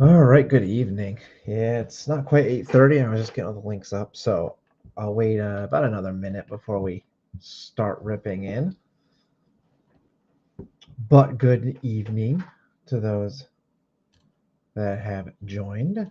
All right, good evening. Yeah, it's not quite 8:30. I was just getting all the links up, so I'll wait about another minute before we start ripping in. But good evening to those that have joined.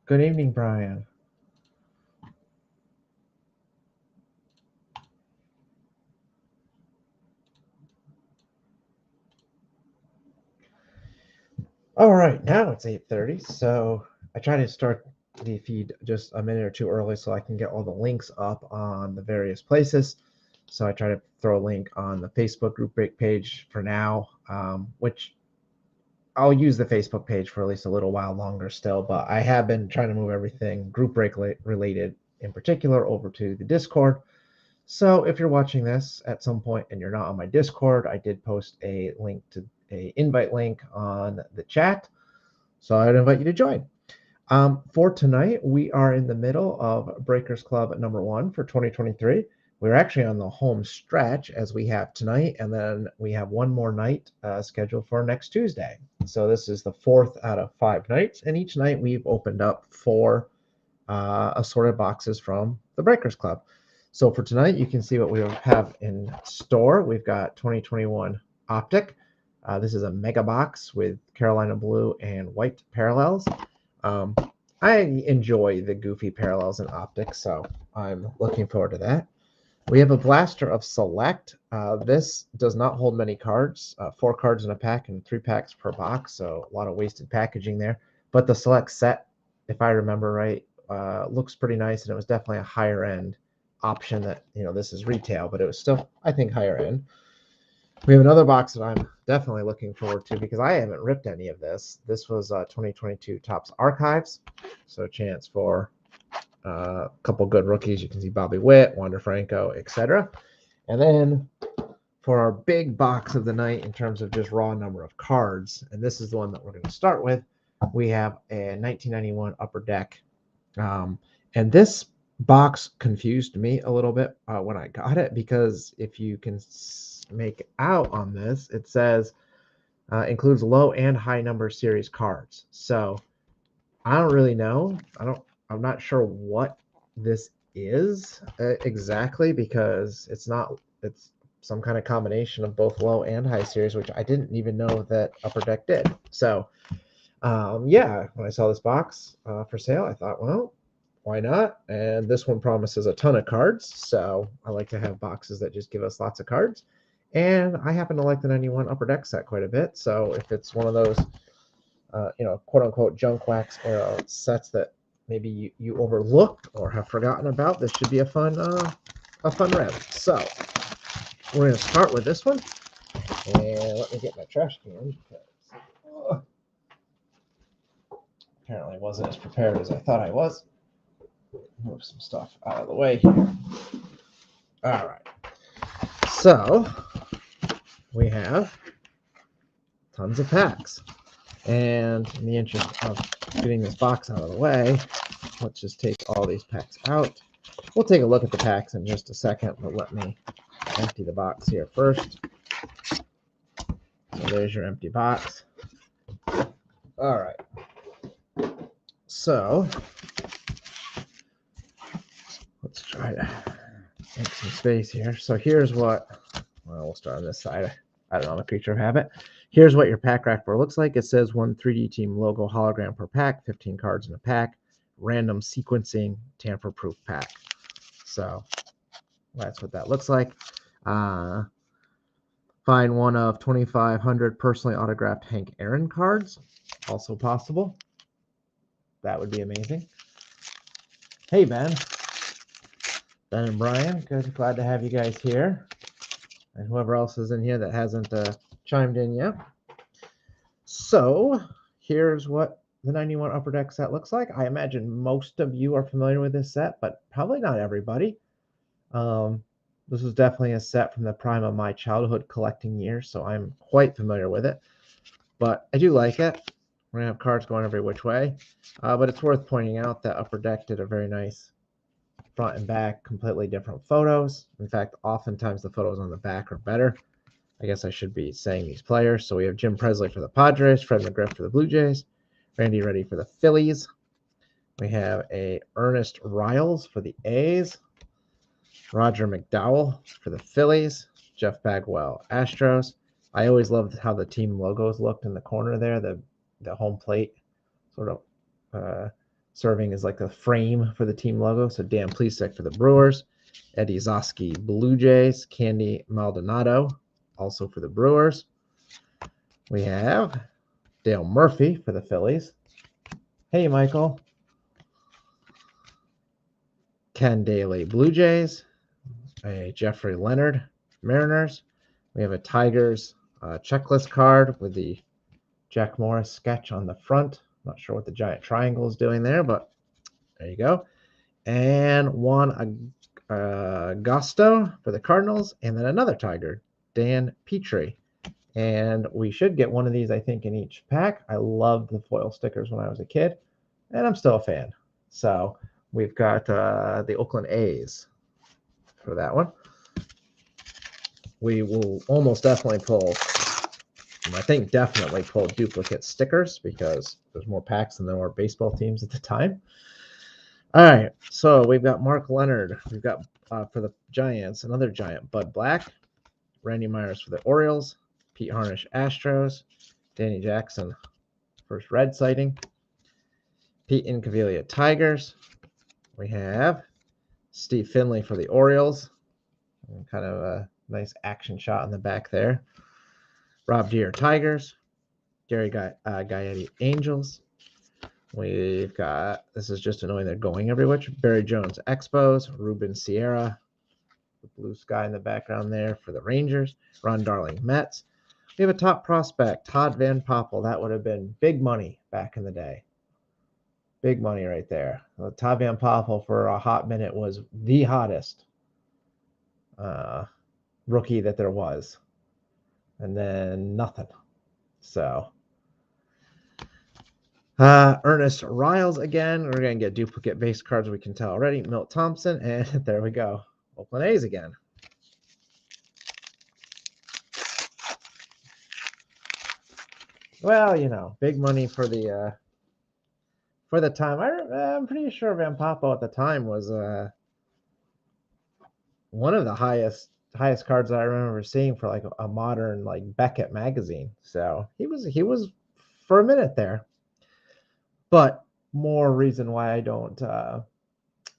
Good evening, Brian. All right, now it's 8:30, so I try to start the feed just a minute or two early so I can get all the links up on the various places. So I try to throw a link on the Facebook group break page for now, which I'll use the Facebook page for at least a little while longer still, but I have been trying to move everything group break related in particular over to the Discord. So if you're watching this at some point and you're not on my Discord, I did post a link to a invite link on the chat. So I'd invite you to join. For tonight, we are in the middle of Breakers Club number 1 for 2023. We're actually on the home stretch as we have tonight, and then we have one more night scheduled for next Tuesday. So this is the 4th out of 5 nights, and each night we've opened up 4 assorted boxes from the Breakers Club. So for tonight, you can see what we have in store. We've got 2021 Optic. This is a mega box with Carolina blue and white parallels. I enjoy the goofy parallels in Optic, so I'm looking forward to that. We have a Blaster of Select. This does not hold many cards, 4 cards in a pack and 3 packs per box, so a lot of wasted packaging there. But the Select set, if I remember right, looks pretty nice, and it was definitely a higher end option that, this is retail, but it was still, I think, higher end. We have another box that I'm definitely looking forward to because I haven't ripped any of this. This was 2022 Topps Archives, so a chance for a couple good rookies. You can see Bobby Witt, Wander Franco, etc. And then for our big box of the night in terms of just raw number of cards, and this is the one that we're going to start with, we have a 1991 Upper Deck. And this box confused me a little bit when I got it, because if you can make out on this, it says includes low and high number series cards. So I don't really know. I'm not sure what this is exactly, because it's some kind of combination of both low and high series, which I didn't even know that Upper Deck did. So yeah, when I saw this box for sale, I thought, well, why not? And this one promises a ton of cards, so I like to have boxes that just give us lots of cards. And I happen to like the 91 Upper Deck set quite a bit, so if it's one of those quote unquote junk wax era sets that maybe you overlooked or have forgotten about, this should be a fun rip. So we're gonna start with this one, and let me get my trash can because apparently I wasn't as prepared as I thought I was. Move some stuff out of the way here. All right. So we have tons of packs, and in the interest of getting this box out of the way, let's just take all these packs out. We'll take a look at the packs in just a second, but let me empty the box here first. So there's your empty box. All right. So let's try to make some space here. So here's what, well, we'll start on this side. I don't know, the creature of habit. Here's what your pack rack board looks like. It says 1 3D team logo hologram per pack, 15 cards in a pack, random sequencing, tamper-proof pack. So that's what that looks like. Find one of 2,500 personally autographed Hank Aaron cards. Also possible. That would be amazing. Hey, Ben. Ben and Brian. Good. Glad to have you guys here. And whoever else is in here that hasn't chimed in yet. So here's what the 91 Upper Deck set looks like. I imagine most of you are familiar with this set, but probably not everybody. This was definitely a set from the prime of my childhood collecting years, so I'm quite familiar with it. But I do like it. We're going to have cards going every which way. But it's worth pointing out that Upper Deck did a very nice front and back, completely different photos. In fact, oftentimes the photos on the back are better. I guess I should be saying these players. So we have Jim Presley for the Padres, Fred McGriff for the Blue Jays, Randy Reddy for the Phillies. We have a Ernest Riles for the A's, Roger McDowell for the Phillies, Jeff Bagwell, Astros. I always loved how the team logos looked in the corner there, the home plate sort of serving as like a frame for the team logo. So Dan Plesac for the Brewers, Eddie Zosky, Blue Jays, Candy Maldonado, also for the Brewers. We have Dale Murphy for the Phillies. Hey, Michael. Ken Daly, Blue Jays. A Jeffrey Leonard, Mariners. We have a Tigers checklist card with the Jack Morris sketch on the front. Not sure what the giant triangle is doing there, but there you go. And Juan Agosto for the Cardinals, and then another Tiger, Dan Petrie. And we should get one of these, I think, in each pack. I loved the foil stickers when I was a kid, and I'm still a fan. So we've got the Oakland A's for that one. We will almost definitely pull, I think definitely pull duplicate stickers because there's more packs than there were baseball teams at the time. All right, so we've got Mark Leonard. We've got for the Giants, another Giant, Bud Black, Randy Myers for the Orioles, Pete Harnish, Astros, Danny Jackson, first red sighting, Pete Incaviglia, Tigers. We have Steve Finley for the Orioles, kind of a nice action shot in the back there. Rob Deere, Tigers. Gary Gaetti, Angels. We've got, this is just annoying, they're going every which. Barry Jones, Expos. Ruben Sierra, the blue sky in the background there for the Rangers. Ron Darling, Mets. We have a top prospect, Todd Van Poppel. That would have been big money back in the day. Big money right there. Todd Van Poppel for a hot minute was the hottest rookie that there was. And then nothing. So Ernest Riles again. We're going to get duplicate base cards, we can tell already. Milt Thompson, and there we go. Oakland A's again. Well, you know, big money for the time. I'm pretty sure Van Poppel at the time was one of the highest cards I remember seeing for like a modern like Beckett magazine. So he was for a minute there. But more reason why I don't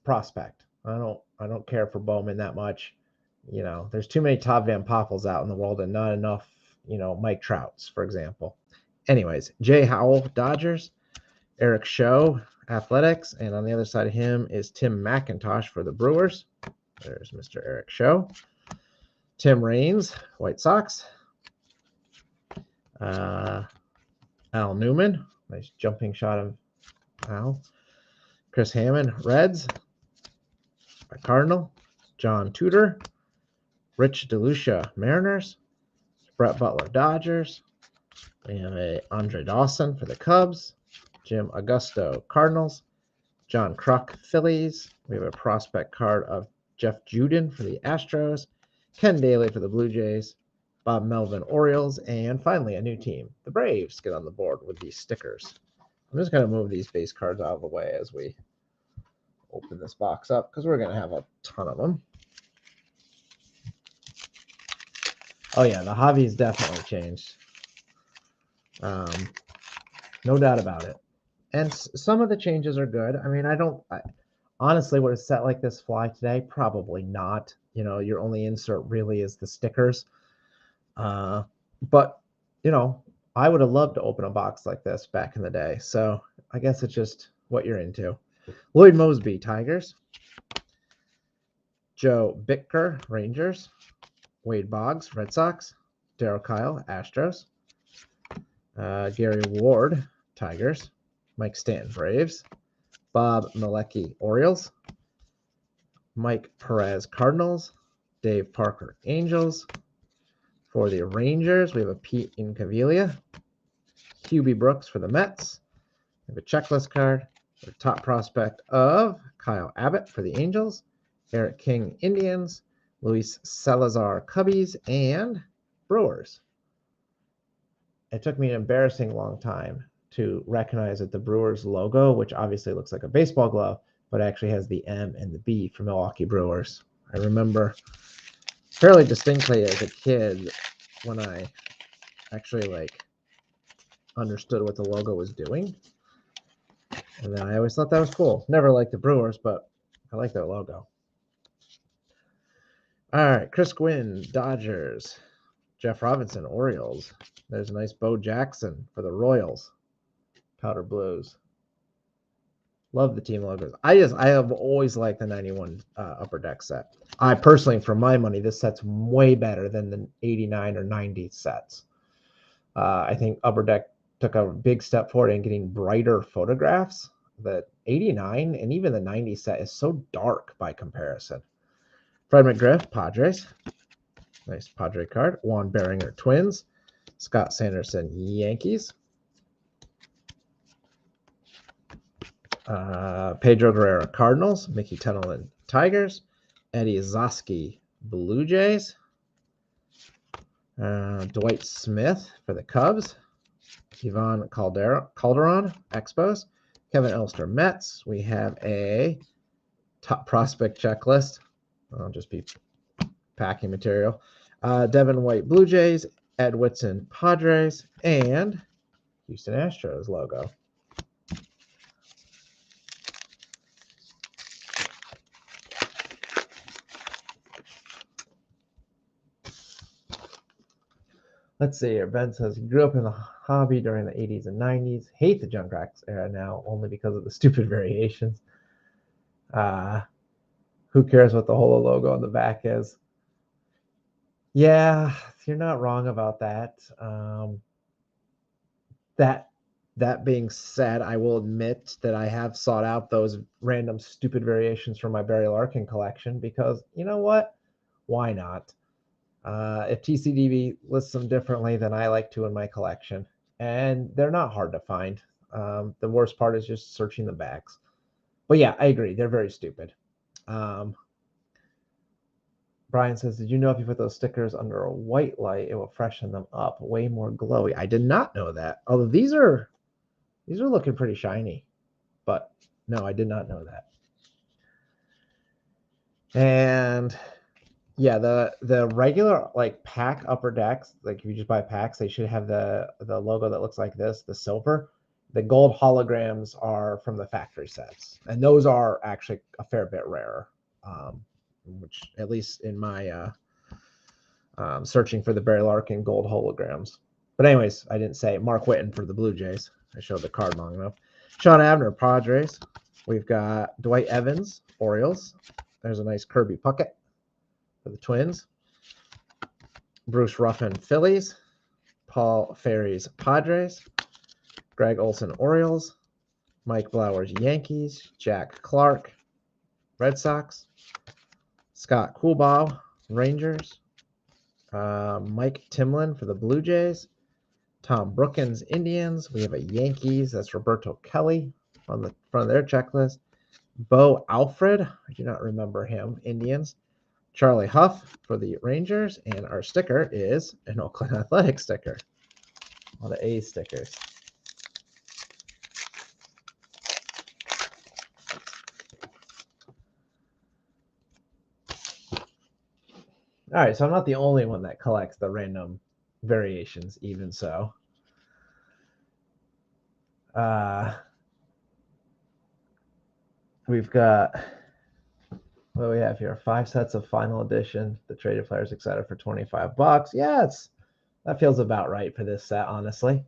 prospect. I don't care for Bowman that much. You know, there's too many Todd Van Poppels out in the world and not enough, you know, Mike Trouts, for example. Anyways, Jay Howell, Dodgers. Eric Show, Athletics. And on the other side of him is Tim McIntosh for the Brewers. There's Mr. Eric Show. Tim Raines, White Sox. Al Newman. Nice jumping shot of Al. Chris Hammond, Reds. A Cardinal. John Tudor. Rich DeLucia, Mariners. Brett Butler, Dodgers. We have a Andre Dawson for the Cubs. Jim Augusto, Cardinals. John Kruk, Phillies. We have a prospect card of Jeff Juden for the Astros. Ken Daly for the Blue Jays. Bob Melvin, Orioles. And finally, a new team. The Braves get on the board with these stickers. I'm just going to move these base cards out of the way as we open this box up because we're going to have a ton of them. Oh, yeah, the hobby's definitely changed. No doubt about it. And some of the changes are good. I mean, honestly, would a set like this fly today? Probably not. You know, your only insert really is the stickers. But, you know, I would have loved to open a box like this back in the day. So I guess it's just what you're into. Lloyd Mosby, Tigers. Joe Bittker, Rangers. Wade Boggs, Red Sox. Darryl Kyle, Astros. Gary Ward, Tigers. Mike Stanton, Braves. Bob Malecki, Orioles. Mike Perez, Cardinals. Dave Parker, Angels. For the Rangers, we have a Pete Incaviglia. Hubie Brooks for the Mets. We have a checklist card. The top prospect of Kyle Abbott for the Angels. Eric King, Indians. Luis Salazar, Cubbies. And Brewers. It took me an embarrassing long time to recognize that the Brewers logo, which obviously looks like a baseball glove, but actually has the M and the B for Milwaukee Brewers. I remember fairly distinctly as a kid when I actually understood what the logo was doing. And then I always thought that was cool. Never liked the Brewers, but I like their logo. All right, Chris Gwynn, Dodgers. Jeff Robinson, Orioles. There's a nice Bo Jackson for the Royals. Powder Blues. Love the team logos. I have always liked the 91 Upper Deck set. I personally, for my money, this set's way better than the 89 or 90 sets. I think Upper Deck took a big step forward in getting brighter photographs. The 89 and even the 90 set is so dark by comparison. Fred McGriff, Padres. Nice Padre card. Juan Beringer, Twins. Scott Sanderson, Yankees. Pedro Guerrero, Cardinals. Mickey Tettleman, Tigers. Eddie Zosky, Blue Jays. Dwight Smith for the Cubs. Ivan Calderon, Expos. Kevin Elster, Mets. We have a top prospect checklist. I'll just be packing material. Devin White, Blue Jays. Ed Whitson, Padres. And Houston Astros logo. Let's see here. Ben says he grew up in the hobby during the 80s and 90s. Hate the Junk Racks era now, only because of the stupid variations. Who cares what the Holo logo on the back is? Yeah, you're not wrong about that. That being said, I will admit that I have sought out those random stupid variations from my Barry Larkin collection because, you know what? Why not? If TCDB lists them differently than I like to in my collection, and they're not hard to find. The worst part is just searching the bags. But yeah, I agree. They're very stupid. Brian says, did you know if you put those stickers under a white light, it will freshen them up way more glowy? I did not know that. Although these are looking pretty shiny. But no, I did not know that. And yeah, the regular pack Upper Decks, if you just buy packs, they should have the logo that looks like this, the silver. The gold holograms are from the factory sets, and those are actually a fair bit rarer, which at least in my searching for the Barry Larkin gold holograms. But anyways, I didn't say Mark Whitten for the Blue Jays. I showed the card long enough. Sean Abner, Padres. We've got Dwight Evans, Orioles. There's a nice Kirby Puckett for the Twins. Bruce Ruffin, Phillies. Paul Ferries, Padres. Greg Olson, Orioles. Mike Blowers, Yankees. Jack Clark, Red Sox. Scott Coolbaugh, Rangers. Mike Timlin for the Blue Jays. Tom Brookins, Indians. We have a Yankees. That's Roberto Kelly on the front of their checklist. Bo Alfred. I do not remember him. Indians. Charlie Huff for the Rangers. And our sticker is an Oakland Athletics sticker. All the A stickers. All right, so I'm not the only one that collects the random variations, even so. We've got, what do we have here? 5 sets of final edition. The traded players excited for $25. Yeah, that feels about right for this set, honestly.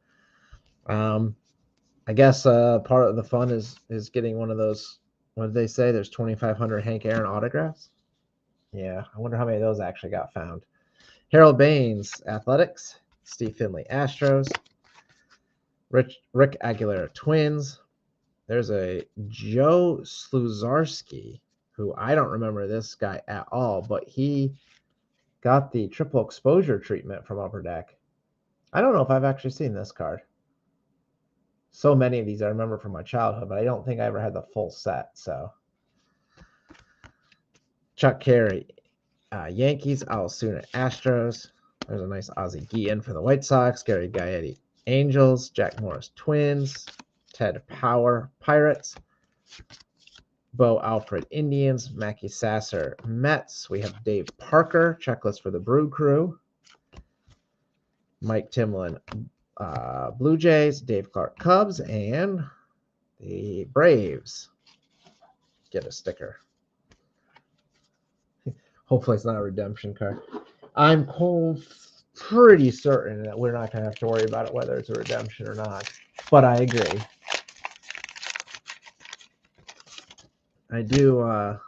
I guess part of the fun is getting one of those, what did they say? There's 2,500 Hank Aaron autographs. Yeah, I wonder how many of those actually got found. Harold Baines, Athletics. Steve Finley, Astros. Rick Aguilera, Twins. There's a Joe Sluzarski, who I don't remember this guy at all, but he got the triple exposure treatment from Upper Deck. I don't know if I've actually seen this card. So many of these I remember from my childhood, but I don't think I ever had the full set. So Chuck Carey, Yankees, Osuna Astros. There's a nice Ozzie Guillen for the White Sox, Gary Gaetti Angels, Jack Morris Twins, Ted Power Pirates, Bo Alfred Indians, Mackie Sasser Mets. We have Dave Parker, checklist for the Brew Crew, Mike Timlin Blue Jays, Dave Clark Cubs, and the Braves get a sticker. Hopefully it's not a redemption card. I'm pretty certain that we're not going to have to worry about it, whether it's a redemption or not. But I agree. I do. I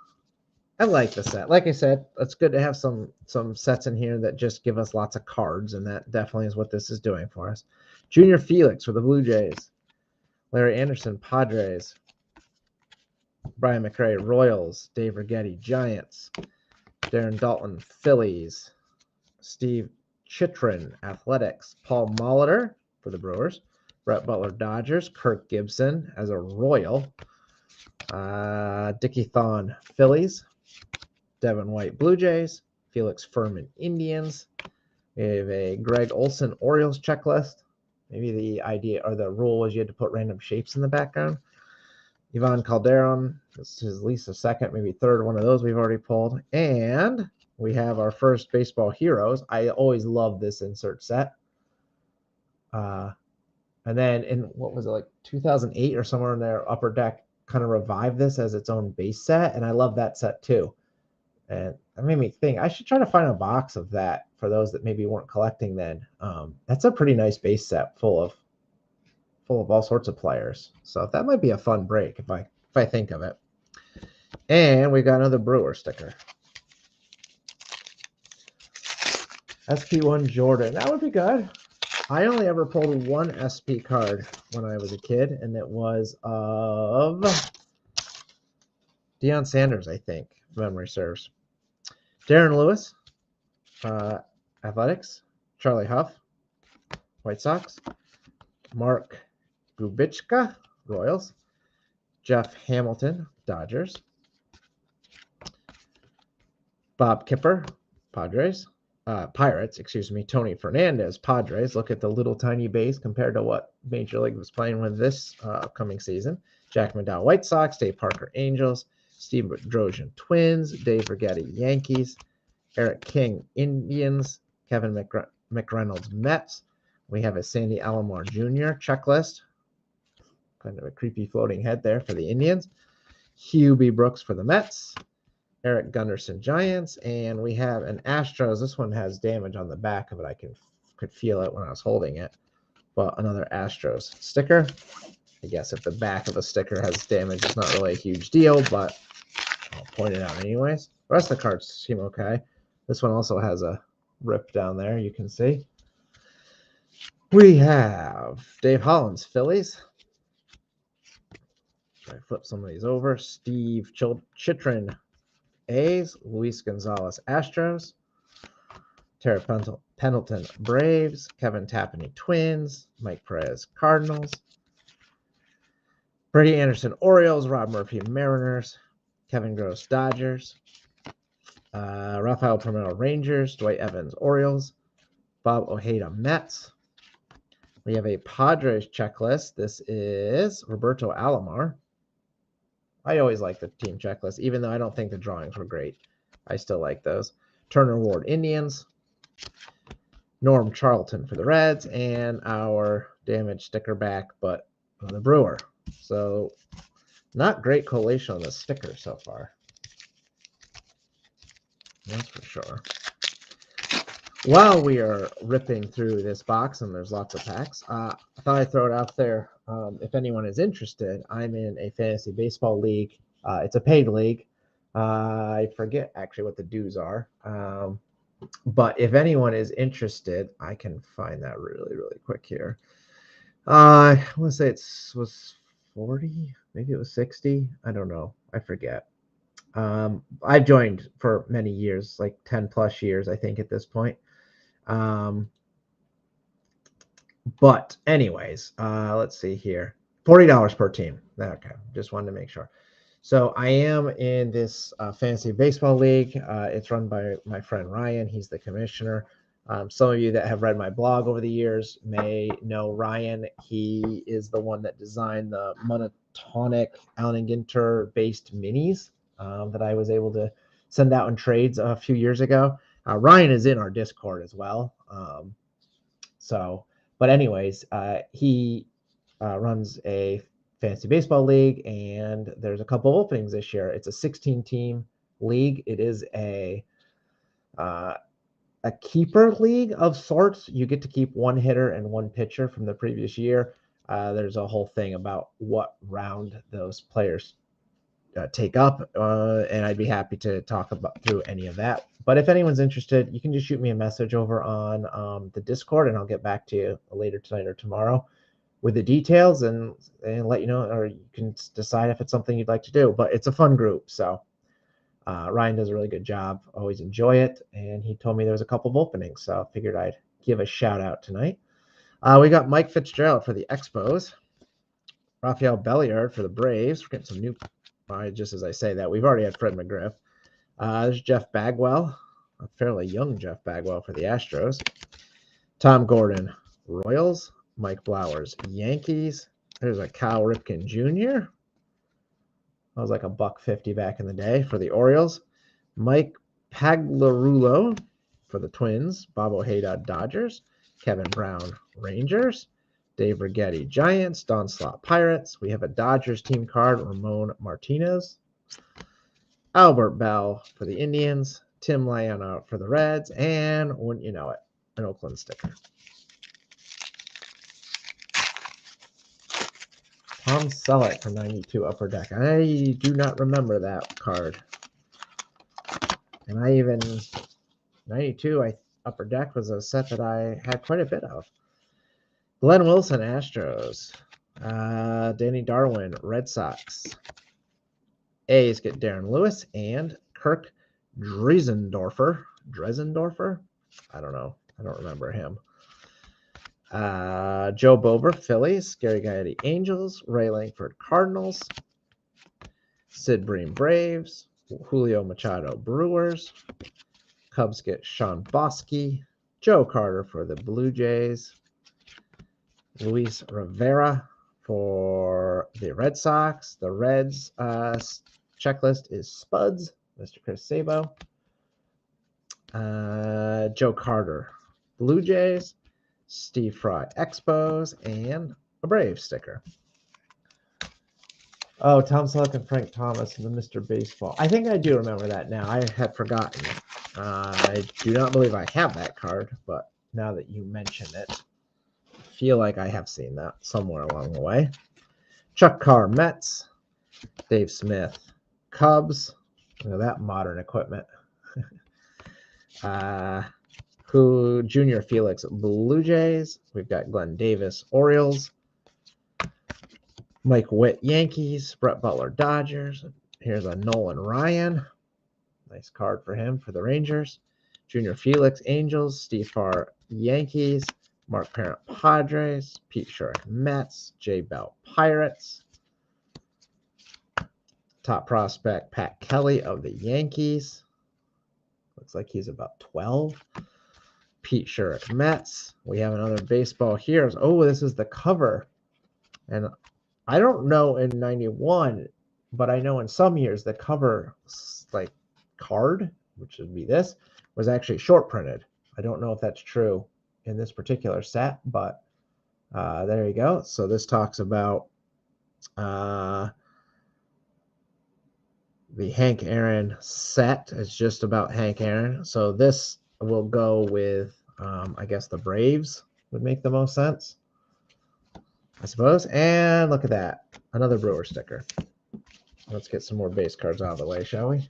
like the set. Like I said, it's good to have some sets in here that just give us lots of cards, and that definitely is what this is doing for us. Junior Felix for the Blue Jays. Larry Anderson, Padres. Brian McRae, Royals. Dave Righetti, Giants. Darren Dalton, Phillies. Steve Chitrin, Athletics. Paul Molitor for the Brewers. Brett Butler, Dodgers. Kirk Gibson as a Royal. Dickie Thon, Phillies. Devin White, Blue Jays. Felix Furman, Indians. We have a Greg Olson, Orioles checklist. Maybe the idea or the rule was you had to put random shapes in the background. Ivan Calderon, this is at least a second, maybe third one of those we've already pulled. And we have our first Baseball Heroes. I always love this insert set. And then in, what was it, like 2008 or somewhere in there, Upper Deck kind of revived this as its own base set. And I love that set too. And that made me think I should try to find a box of that for those that maybe weren't collecting then. That's a pretty nice base set full of all sorts of players. So that might be a fun break if I think of it. And we got another Brewer sticker. SP1 Jordan. That would be good. I only ever pulled one SP card when I was a kid, and it was of Deion Sanders, I think, if memory serves. Darren Lewis, Athletics. Charlie Huff, White Sox. Mark Gubichka, Royals. Jeff Hamilton, Dodgers. Bob Kipper, Padres. Pirates, excuse me. Tony Fernandez, Padres. Look at the little tiny base compared to what Major League was playing with this upcoming season. Jack McDowell, White Sox. Dave Parker, Angels. Steve Bedrosian, Twins. Dave Righetti, Yankees. Eric King, Indians. Kevin McReynolds, Mets. We have a Sandy Alomar Jr. checklist. Kind of a creepy floating head there for the Indians. Hugh B. Brooks for the Mets. Eric Gunderson, Giants. And we have an Astros. This one has damage on the back of it. I could feel it when I was holding it. But another Astros sticker. I guess if the back of a sticker has damage, it's not really a huge deal, but I'll point it out anyways. The rest of the cards seem okay. This one also has a rip down there, you can see. We have Dave Hollins, Phillies. I flip some of these over. Steve Chitrin, A's. Luis Gonzalez, Astros. Terry Pendleton, Braves. Kevin Tapani, Twins. Mike Perez, Cardinals. Brady Anderson, Orioles. Rob Murphy, Mariners. Kevin Gross, Dodgers. Rafael Palmeiro, Rangers. Dwight Evans, Orioles. Bob Ojeda, Mets. We have a Padres checklist. This is Roberto Alomar. I always like the team checklist, even though I don't think the drawings were great. I still like those. Turner Ward, Indians. Norm Charlton for the Reds. And our damaged sticker back, but on the Brewer. So not great collation on the sticker so far. That's for sure. While we are ripping through this box, and there's lots of packs, I thought I'd throw it out there. If anyone is interested, I'm in a fantasy baseball league. It's a paid league. I forget actually what the dues are. But if anyone is interested, I can find that really, really quick here. I want to say it was 40. Maybe it was 60. I don't know. I forget. I've joined for many years, like 10 plus years, I think, at this point. But anyways, let's see here. $40 per team. Okay, just wanted to make sure. So I am in this fantasy baseball league. It's run by my friend Ryan. He's the commissioner. Some of you that have read my blog over the years may know Ryan. He is the one that designed the monotonic Allen Ginter based minis that I was able to send out in trades a few years ago. Ryan is in our Discord as well. But anyways, he runs a fantasy baseball league, and there's a couple openings this year. It's a 16-team league. It is a keeper league of sorts. You get to keep one hitter and one pitcher from the previous year. There's a whole thing about what round those players take up, and I'd be happy to talk about through any of that. But if anyone's interested, you can just shoot me a message over on the Discord, and I'll get back to you later tonight or tomorrow with the details and let you know, or you can decide if it's something you'd like to do. But it's a fun group, so Ryan does a really good job. Always enjoy it, and he told me there was a couple of openings, so I figured I'd give a shout out tonight. We got Mike Fitzgerald for the Expos, Rafael Belliard for the Braves. We're getting some new. Just as I say that, we've already had Fred McGriff. There's Jeff Bagwell, a fairly young Jeff Bagwell for the Astros. Tom Gordon, Royals. Mike Flowers, Yankees. There's a Cal Ripken Jr. That was like $1.50 back in the day for the Orioles. Mike Pagliarulo for the Twins. Bob Ojeda, Dodgers. Kevin Brown, Rangers. Dave Righetti, Giants. Don Slott, Pirates. We have a Dodgers team card, Ramon Martinez. Albert Bell for the Indians. Tim Laiana for the Reds. And, wouldn't you know it, an Oakland sticker. Tom Selleck from 92 Upper Deck. I do not remember that card. And 92 Upper Deck was a set that I had quite a bit of. Glenn Wilson, Astros. Danny Darwin, Red Sox. A's get Darren Lewis and Kirk Dresendorfer. I don't know. I don't remember him. Joe Bober, Phillies. Gary Gaetti, Angels. Ray Langford, Cardinals. Sid Bream, Braves. Julio Machado, Brewers. Cubs get Sean Bosky. Joe Carter for the Blue Jays. Luis Rivera for the Red Sox. The Reds checklist is Spuds. Mr. Chris Sabo. Joe Carter, Blue Jays. Steve Fry, Expos, and a Braves sticker. Oh, Tom Selleck and Frank Thomas and the Mr. Baseball. I think I do remember that now. I had forgotten. I do not believe I have that card, but now that you mention it, I feel like I have seen that somewhere along the way. Chuck Carr, Mets. Dave Smith, Cubs. Look at that modern equipment. Junior Felix, Blue Jays. We've got Glenn Davis, Orioles. Mike Witt, Yankees. Brett Butler, Dodgers. Here's a Nolan Ryan. Nice card for him for the Rangers. Junior Felix, Angels. Steve Farr, Yankees. Mark Parent, Padres. Pete Sherrick, Mets. Jay Bell, Pirates. Top prospect, Pat Kelly of the Yankees. Looks like he's about 12. Pete Sherrick, Mets. We have another baseball here. Oh, this is the cover. And I don't know in 91, but I know in some years the cover, like card, which would be this, was actually short printed. I don't know if that's true in this particular set, but there you go. So this talks about the Hank Aaron set. It's just about Hank Aaron. So this will go with, I guess the Braves would make the most sense, I suppose. And look at that. Another Brewer sticker. Let's get some more base cards out of the way, shall we?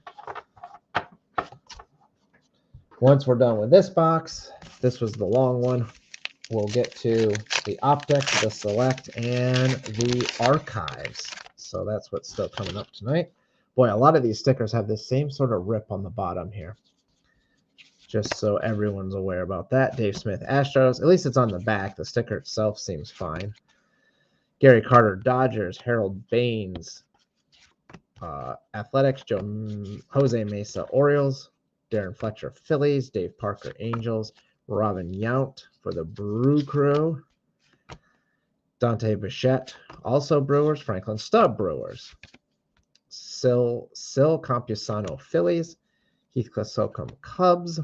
Once we're done with this box, this was the long one, we'll get to the Optic, the Select, and the Archives. so that's what's still coming up tonight. Boy, a lot of these stickers have this same sort of rip on the bottom here. Just so everyone's aware about that. Dave Smith, Astros. At least it's on the back. The sticker itself seems fine. Gary Carter, Dodgers. Harold Baines, Athletics. Jose Mesa, Orioles. Darren Fletcher, Phillies. Dave Parker, Angels. Robin Yount for the Brew Crew. Dante Bichette, also Brewers. Franklin Stubb, Brewers. Sil Campusano, Phillies. Heathcliff Slocum, Cubs.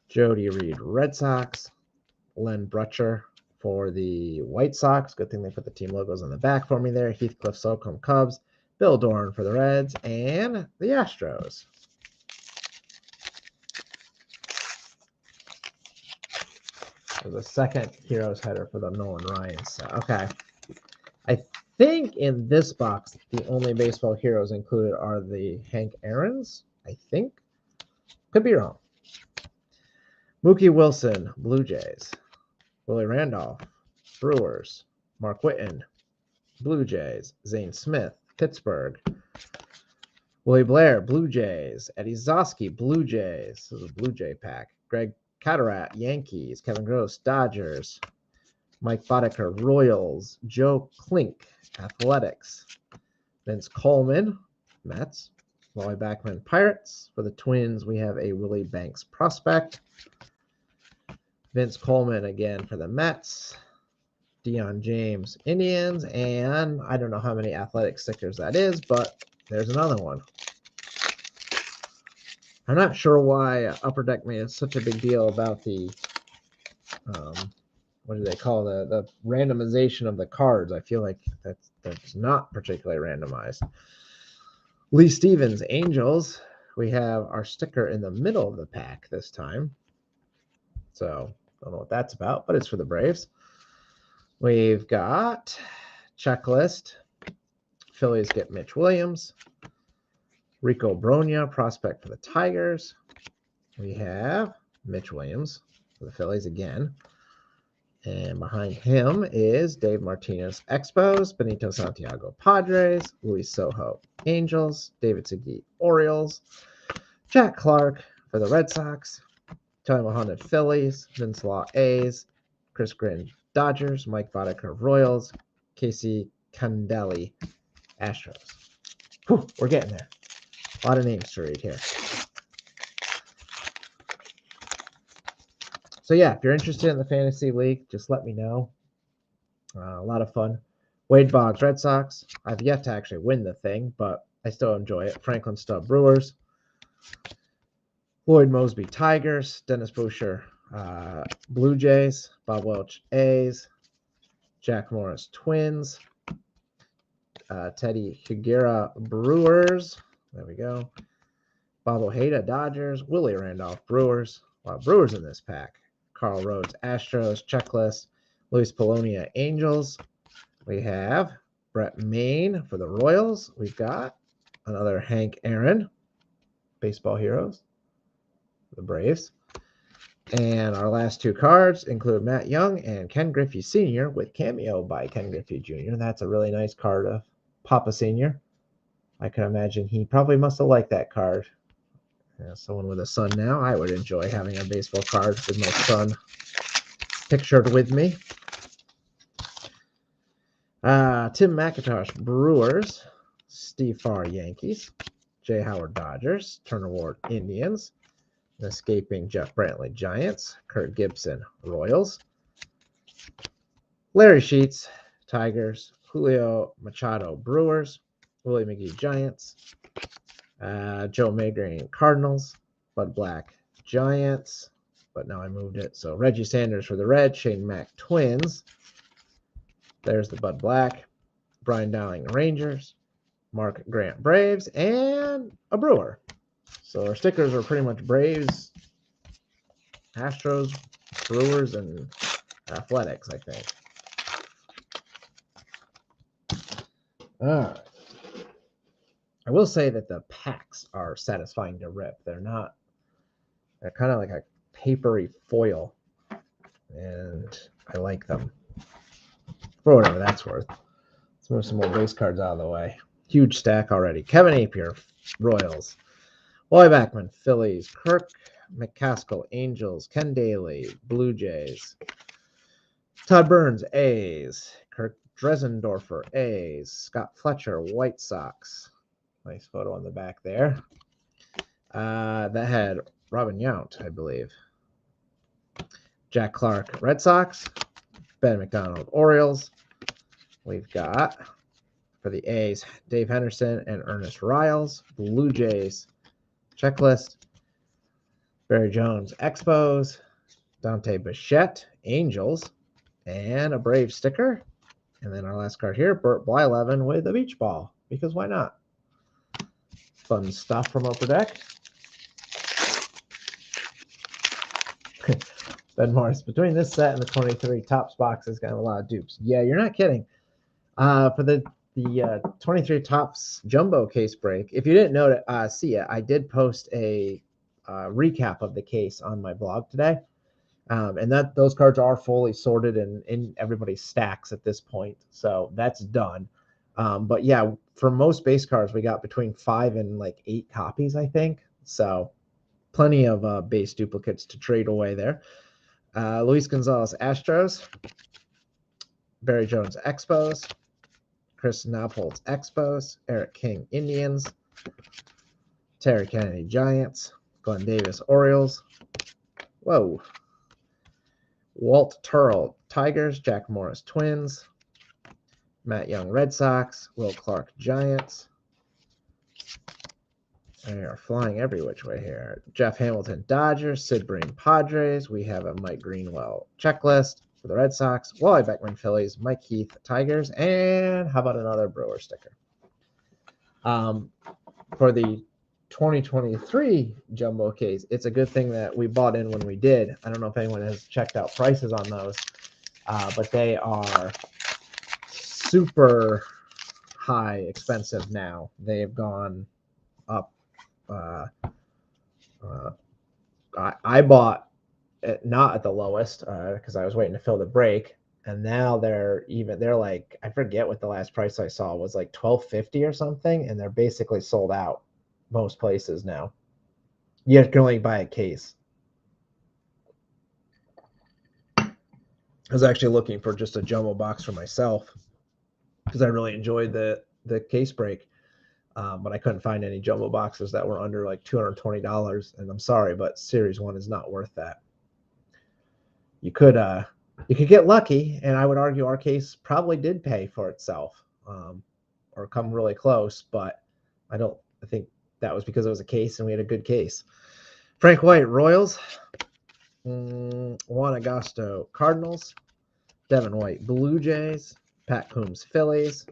Jody Reed, Red Sox. Len Brutcher for the White Sox. Good thing they put the team logos on the back for me there. Heathcliff Slocum, Cubs. Bill Doran for the Reds. And the Astros. The second Heroes header for the Nolan Ryan set. Okay. I think in this box, the only baseball heroes included are the Hank Aaron's. I think. Could be wrong. Mookie Wilson, Blue Jays. Willie Randolph, Brewers. Mark Whiten, Blue Jays. Zane Smith, Pittsburgh. Willie Blair, Blue Jays. Eddie Zosky, Blue Jays. This is a Blue Jay pack. Greg Catterat, Yankees. Kevin Gross, Dodgers. Mike Boddicker, Royals. Joe Klink, Athletics. Vince Coleman, Mets. Wally Backman, Pirates. For the Twins, we have a Willie Banks prospect. Vince Coleman again for the Mets. Deion James, Indians. And I don't know how many athletic stickers that is, but there's another one. I'm not sure why Upper Deck made such a big deal about the, what do they call the randomization of the cards. I feel like that's not particularly randomized. Lee Stevens, Angels. We have our sticker in the middle of the pack this time. So I don't know what that's about, but it's for the Braves. We've got checklist. Phillies get Mitch Williams. Rico Brogna, prospect for the Tigers. We have Mitch Williams for the Phillies again. And behind him is Dave Martinez, Expos. Benito Santiago, Padres. Luis Sojo, Angels. David Segui, Orioles. Jack Clark for the Red Sox. Tony Mohamed, Phillies. Vince Law, A's. Chris Grin, Dodgers. Mike Boddicker, Royals. Casey Candelli, Astros. Whew, we're getting there. A lot of names to read here. So yeah, if you're interested in the Fantasy League, just let me know. A lot of fun. Wade Boggs, Red Sox. I've yet to actually win the thing, but I still enjoy it. Franklin Stubb, Brewers. Lloyd Mosby, Tigers. Dennis Boucher, Blue Jays. Bob Welch, A's. Jack Morris, Twins. Teddy Higuera, Brewers. There we go. Bob Ojeda, Dodgers. Willie Randolph, Brewers. A lot of Brewers in this pack. Carl Rhodes, Astros. Checklist. Luis Polonia, Angels. We have Brett Maine for the Royals. We've got another Hank Aaron, Baseball Heroes, the Braves. And our last two cards include Matt Young and Ken Griffey Sr. with cameo by Ken Griffey Jr. That's a really nice card of Papa Sr. I can imagine he probably must have liked that card. Someone with a son now, I would enjoy having a baseball card with my son pictured with me. Tim McIntosh, Brewers. Steve Farr, Yankees. Jay Howard, Dodgers. Turner Ward, Indians. Escaping Jeff Brantley, Giants. Kurt Gibson, Royals. Larry Sheets, Tigers. Julio Machado, Brewers. Willie McGee, Giants. Joe Magrane, Cardinals. Bud Black, Giants. But now I moved it. So Reggie Sanders for the Reds. Shane Mack, Twins. There's the Bud Black. Brian Dowling, Rangers. Mark Grant, Braves. And a Brewer. So our stickers are pretty much Braves, Astros, Brewers, and Athletics, I think. All right. I will say that the packs are satisfying to rip. They're kind of like a papery foil, and I like them for whatever that's worth. Let's move some more base cards out of the way. Huge stack already. Kevin Napier, Royals. Wally Backman, Phillies. Kirk McCaskill, Angels. Ken Daly, Blue Jays. Todd Burns, A's. Kirk Dresendorfer, A's. Scott Fletcher, White Sox. Nice photo on the back there. That had Robin Yount, I believe. Jack Clark, Red Sox. Ben McDonald, Orioles. We've got, for the A's, Dave Henderson and Ernest Riles. Blue Jays, checklist. Barry Jones, Expos. Dante Bichette, Angels. And a Brave sticker. And then our last card here, Burt Blyleven with a beach ball, because why not? Fun stuff from Upper Deck. Ben Morris, between this set and the 23 Topps boxes, got a lot of dupes. Yeah, you're not kidding. For the 23 Topps jumbo case break, if you didn't know see it, I did post a recap of the case on my blog today. And those cards are fully sorted in everybody's stacks at this point. So that's done. But yeah, for most base cards, we got between 5 and like 8 copies, I think. So plenty of base duplicates to trade away there. Luis Gonzalez, Astros. Barry Jones, Expos. Chris Napolz, Expos. Eric King, Indians. Terry Kennedy, Giants. Glenn Davis, Orioles. Whoa. Walt Turl, Tigers. Jack Morris, Twins. Matt Young, Red Sox. Will Clark, Giants. They are flying every which way here. Jeff Hamilton, Dodgers. Sid Bream, Padres. We have a Mike Greenwell checklist for the Red Sox. Wally Beckman, Phillies. Mike Heath, Tigers. And how about another Brewer sticker? For the 2023 jumbo case, it's a good thing that we bought in when we did. I don't know if anyone has checked out prices on those, but they are super high expensive now. They have gone up. I bought it not at the lowest because I was waiting to fill the break, and now they're like, I forget what the last price I saw was, like $12.50 or something, and they're basically sold out most places now. You can only buy a case. I was actually looking for just a jumbo box for myself because I really enjoyed the case break. But I couldn't find any jumbo boxes that were under like $220, and I'm sorry, but Series 1 is not worth that. You could get lucky, and I would argue our case probably did pay for itself, or come really close, but I think that was because it was a case and we had a good case. Frank White, Royals. Juan Agosto, Cardinals. Devin White, Blue Jays. Pat Coombs, Phillies.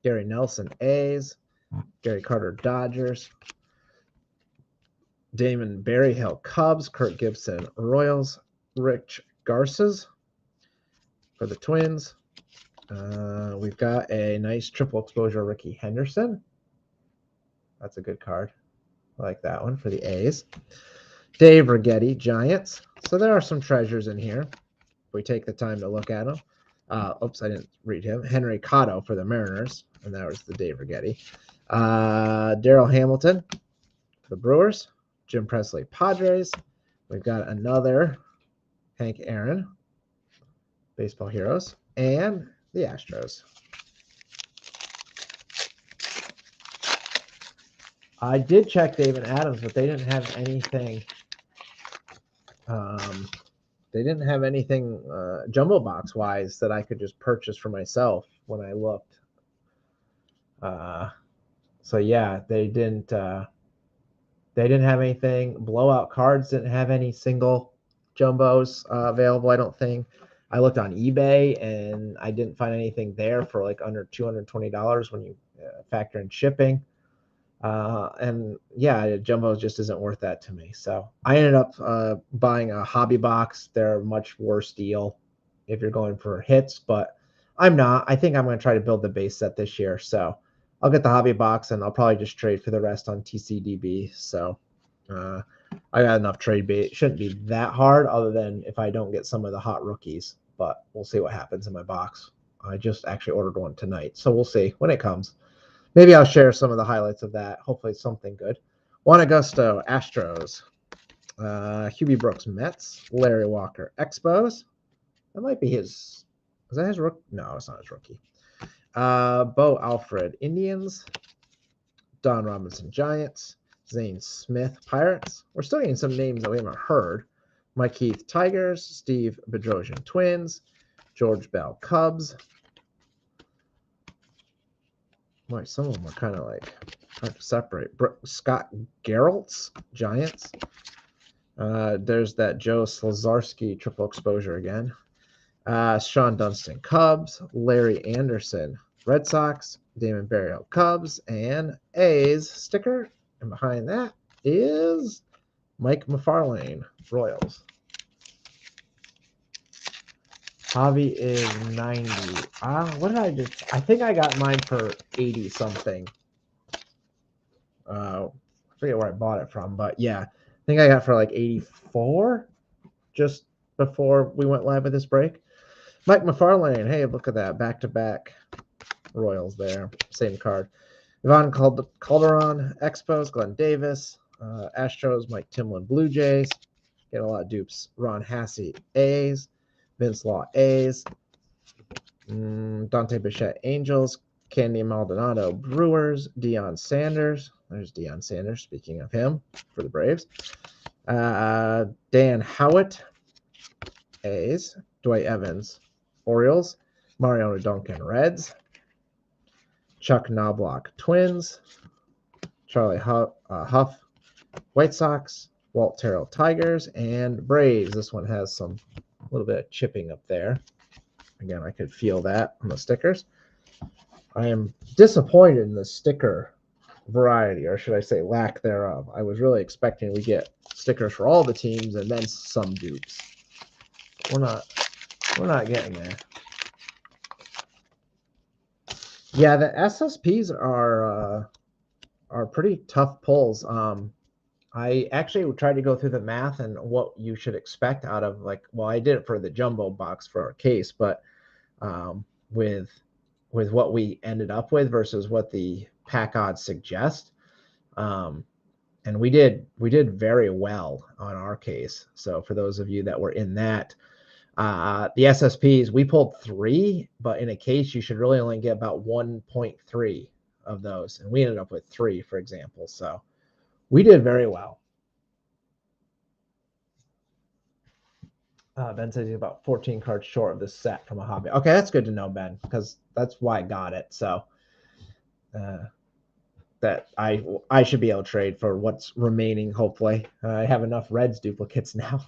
Gary Nelson, A's. Gary Carter, Dodgers. Damon Berryhill, Cubs. Kirk Gibson, Royals. Rich Garces for the Twins. We've got a nice triple exposure Ricky Henderson. That's a good card. I like that one for the A's. Dave Righetti, Giants. So there are some treasures in here if we take the time to look at them. Oops, I didn't read him. Henry Cotto for the Mariners, and that was the Dave Righetti. Daryl Hamilton for the Brewers. Jim Presley, Padres. We've got another Hank Aaron, Baseball Heroes, and the Astros. I did check David Adams, but they didn't have anything. They didn't have anything jumbo box wise that I could just purchase for myself when I looked. So yeah, they didn't have anything. Blowout cards didn't have any single jumbos available, I don't think. I looked on eBay and I didn't find anything there for like under $220 when you factor in shipping. And yeah, jumbo just isn't worth that to me. So I ended up buying a hobby box. They're a much worse deal if you're going for hits, but I'm not. I think I'm going to try to build the base set this year. So I'll get the hobby box and I'll probably just trade for the rest on TCDB. So I got enough trade bait. It shouldn't be that hard other than if I don't get some of the hot rookies, but we'll see what happens in my box. I just actually ordered one tonight, so we'll see when it comes. Maybe I'll share some of the highlights of that. Hopefully something good. Juan Augusto, Astros. Hubie Brooks, Mets. Larry Walker, Expos. That might be his. Is that his rookie? No, it's not his rookie. Bo Alfred, Indians. Don Robinson, Giants. Zane Smith, Pirates. We're still getting some names that we haven't heard. Mike Heath, Tigers. Steve Bedrosian, Twins. George Bell, Cubs. Boy, some of them are kind of like hard to separate. Scott Geralt's, Giants. There's that Joe Slazarski triple exposure again. Sean Dunston, Cubs. Larry Anderson, Red Sox. Damon Berrio, Cubs. And A's sticker. And behind that is Mike McFarlane, Royals. Javi is 90. What did I just? I think I got mine for 80 something. I forget where I bought it from, but yeah, I think I got for like 84 just before we went live with this break. Mike McFarlane, hey, look at that. Back-to-back Royals there. Same card. Ivan Calderon, Expos. Glenn Davis. Astros, Mike Timlin, Blue Jays. Get a lot of dupes. Ron Hassey, A's. Vince Law, A's. Dante Bichette, Angels. Candy Maldonado, Brewers. Deion Sanders. There's Deion Sanders, speaking of him, for the Braves. Dan Howitt, A's. Dwight Evans, Orioles. Mariano Duncan, Reds. Chuck Knobloch, Twins. Charlie Huff, White Sox. Walt Terrell, Tigers. And Braves. This one has a little bit of chipping up there. Again, I could feel that on the stickers. I am disappointed in the sticker variety, or should I say lack thereof. I was really expecting we get stickers for all the teams and then some dupes. We're not getting there. Yeah, the SSPs are pretty tough pulls. I actually tried to go through the math and what you should expect out of I did it for the jumbo box for our case, but with what we ended up with versus what the pack odds suggest, and we did very well on our case. So for those of you that were in that, the SSPs, we pulled 3, but in a case you should really only get about 1.3 of those, and we ended up with 3, for example. So we did very well. Ben says he's about 14 cards short of this set from a hobby. Okay, that's good to know, Ben, because that's why I got it. So that I should be able to trade for what's remaining, hopefully. I have enough Reds duplicates now.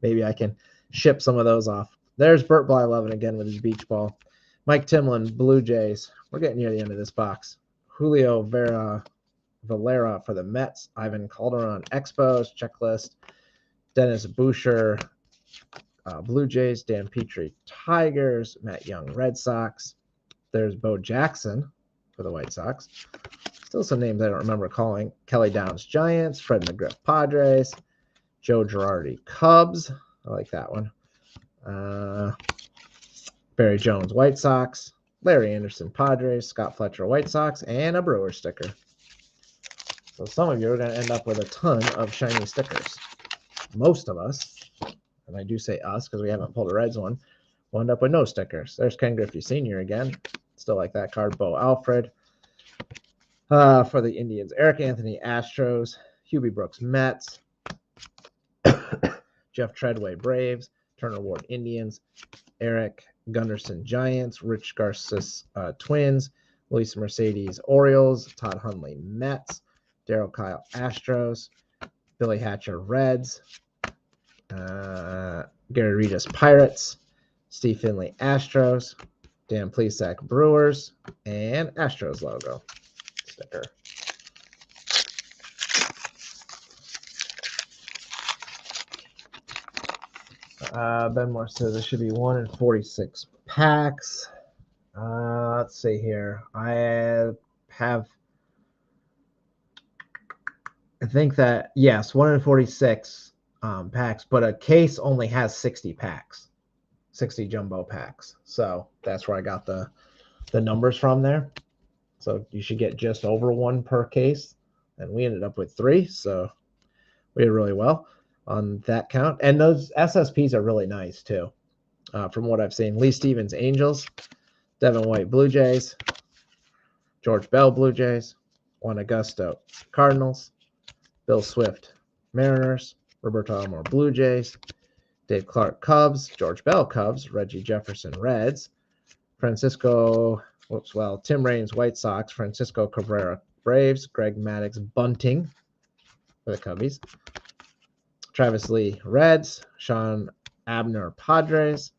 Maybe I can ship some of those off. There's Bert Blyleven again with his beach ball. Mike Timlin, Blue Jays. We're getting near the end of this box. Julio Valera for the Mets. Ivan Calderon, Expos, checklist. Dennis Boucher, Blue Jays. Dan Petrie, Tigers. Matt Young, Red Sox. There's Bo Jackson for the White Sox. Still some names I don't remember calling. Kelly Downs, Giants. Fred McGriff, Padres. Joe Girardi, Cubs. I like that one. Barry Jones, White Sox. Larry Anderson, Padres. Scott Fletcher, White Sox. And a Brewer sticker. So some of you are going to end up with a ton of shiny stickers. Most of us, and I do say us because we haven't pulled a Reds one, will end up with no stickers. There's Ken Griffey Sr. again. Still like that card. Bo Alfred for the Indians. Eric Anthony, Astros. Hubie Brooks, Mets. Jeff Treadway, Braves. Turner Ward, Indians. Eric Gunderson, Giants. Rich Garces, Twins. Luis Mercedes, Orioles. Todd Hundley, Mets. Darryl Kyle, Astros. Billy Hatcher, Reds. Gary Regis, Pirates. Steve Finley, Astros. Dan Plesac, Brewers. And Astros logo sticker. Ben Moore says it should be 1 in 46 packs. Let's see here. I think that, yes, 1 in 46 packs, but a case only has 60 packs. 60 jumbo packs. So that's where I got the numbers from there. So you should get just over one per case. And we ended up with 3. So we did really well on that count. And those SSPs are really nice too. From what I've seen, Lee Stevens Angels, Devin White Blue Jays, George Bell Blue Jays, Juan Augusto Cardinals, Bill Swift Mariners, Roberto Alomar Blue Jays, Dave Clark Cubs, George Bell Cubs, Reggie Jefferson Reds, Tim Raines White Sox, Francisco Cabrera Braves, Greg Maddux Bunting for the Cubbies, Travis Lee Reds, Sean Abner Padres,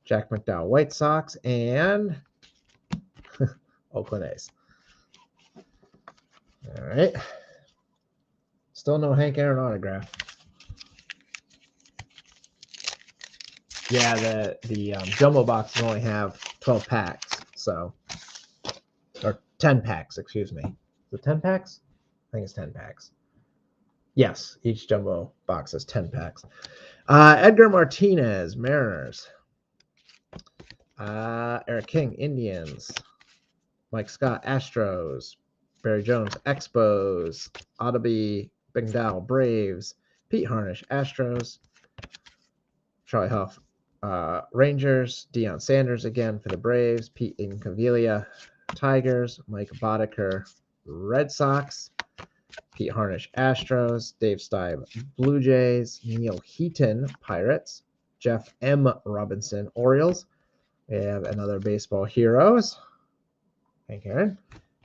Jack McDowell White Sox, and Oakland A's. All right. Still no Hank Aaron autograph. Yeah, the jumbo boxes only have 12 packs, so, or 10 packs, excuse me. Is it 10 packs? I think it's 10 packs. Yes, each jumbo box has 10 packs. Edgar Martinez, Mariners. Eric King, Indians. Mike Scott, Astros. Barry Jones, Expos. Audubey Bengdal, Braves. Pete Harnish, Astros. Charlie Huff, Rangers. Deion Sanders again for the Braves. Pete Incaviglia, Tigers. Mike Boddicker, Red Sox. Pete Harnish, Astros. Dave Stibe, Blue Jays. Neil Heaton, Pirates. Jeff M. Robinson, Orioles. We have another baseball heroes. Hank Aaron.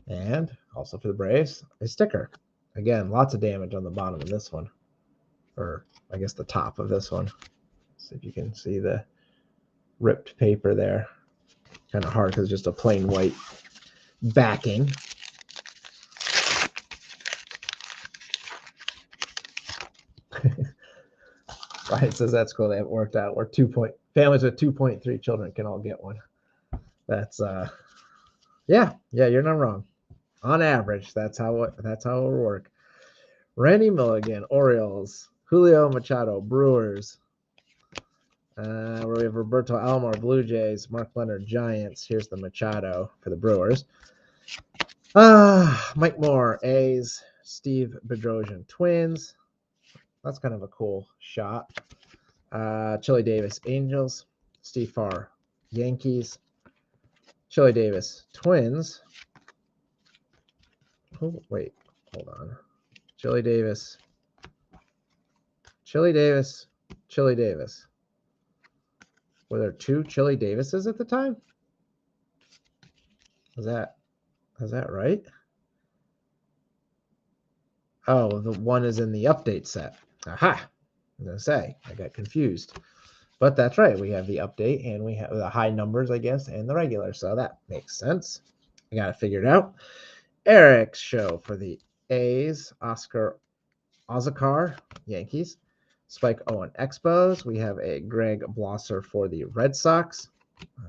And also for the Braves, a sticker. Again, lots of damage on the bottom of this one. Or I guess the top of this one. See if you can see the ripped paper there. Kind of hard because it's just a plain white backing. Ryan says that's cool. They haven't worked out. Families with 2.3 children can all get one. That's yeah, you're not wrong. On average, that's how it will work. Randy Milligan, Orioles. Julio Machado, Brewers. We have Roberto Alomar, Blue Jays. Mark Leonard, Giants. Here's the Machado for the Brewers. Mike Moore, A's. Steve Bedrosian, Twins. That's kind of a cool shot. Chili Davis, Angels. Steve Farr, Yankees. Chili Davis, Twins. Oh, wait, hold on. Chili Davis. Were there 2 Chili Davises at the time? Is that right? Oh, the one is in the update set. Aha! I'm going to say, I got confused. But that's right. We have the update, and we have the high numbers, I guess, and the regular. So that makes sense. I got it figured out. Eric's show for the A's. Oscar Ozakar, Yankees. Spike Owen, Expos. We have a Greg Blosser for the Red Sox.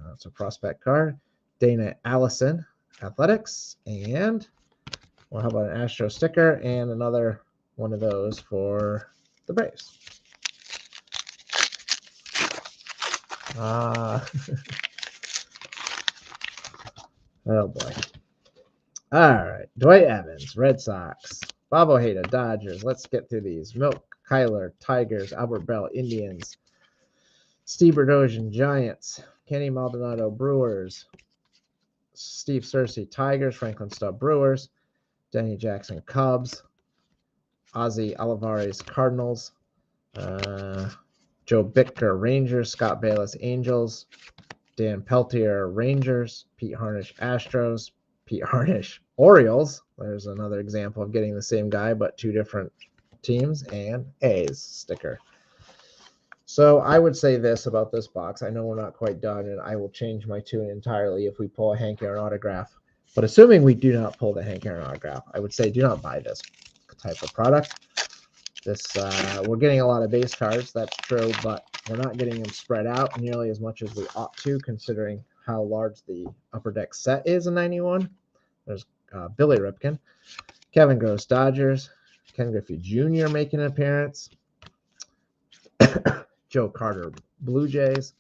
That's a prospect card. Dana Allison, Athletics. And, well, how about an Astro sticker and another one of those for the Braves. Oh, boy. All right. Dwight Evans, Red Sox. Bob Ojeda, Dodgers. Let's get through these. Milk, Kyler, Tigers. Albert Bell, Indians. Steve Bedrosian, Giants. Kenny Maldonado, Brewers. Steve Cersei, Tigers. Franklin Stubb, Brewers. Danny Jackson, Cubs. Ozzy Olivares, Cardinals. Joe Bittker, Rangers. Scott Bayless, Angels. Dan Peltier, Rangers. Pete Harnish, Astros. Pete Harnish, Orioles. There's another example of getting the same guy, but 2 different teams. And A's sticker. So I would say this about this box. I know we're not quite done, and I will change my tune entirely if we pull a Hank Aaron autograph. But assuming we do not pull the Hank Aaron autograph, I would say do not buy this type of product. We're getting a lot of base cards, that's true, but we're not getting them spread out nearly as much as we ought to, considering how large the Upper Deck set is in 91. There's Billy Ripken. Kevin Gross, Dodgers. Ken Griffey Jr. making an appearance. Joe Carter, Blue Jays.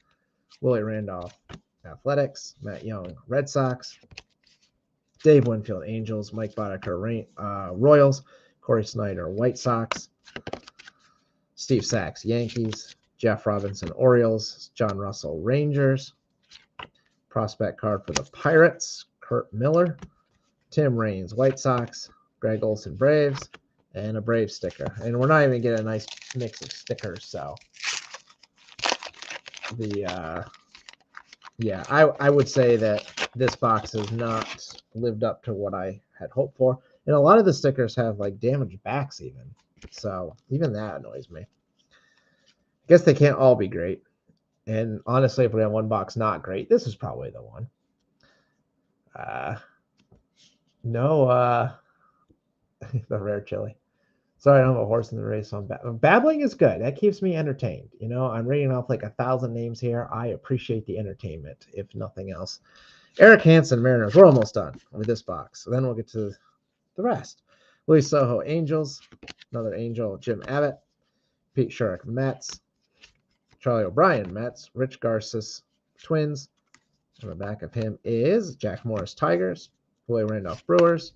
Willie Randolph, Athletics. Matt Young, Red Sox. Dave Winfield, Angels. Mike Boddicker, Royals. Corey Snyder, White Sox. Steve Sachs, Yankees. Jeff Robinson, Orioles. John Russell, Rangers. Prospect card for the Pirates, Kurt Miller. Tim Raines, White Sox. Greg Olson, Braves. And a Brave sticker. And we're not even getting a nice mix of stickers, so yeah, I would say that this box has not lived up to what I had hoped for. And a lot of the stickers have like damaged backs even. So even that annoys me. I guess they can't all be great. And honestly, if we have one box not great, this is probably the one. The rare chili. Sorry, I don't have a horse in the race on babbling is good. That keeps me entertained. You know, I'm reading off like 1,000 names here. I appreciate the entertainment, if nothing else. Eric Hansen, Mariners. We're almost done with this box. So then we'll get to the rest. Luis Sojo, Angels. Another Angel, Jim Abbott. Pete Sherrick, Mets. Charlie O'Brien, Mets. Rich Garces, Twins. On the back of him is Jack Morris, Tigers. Willie Randolph, Brewers.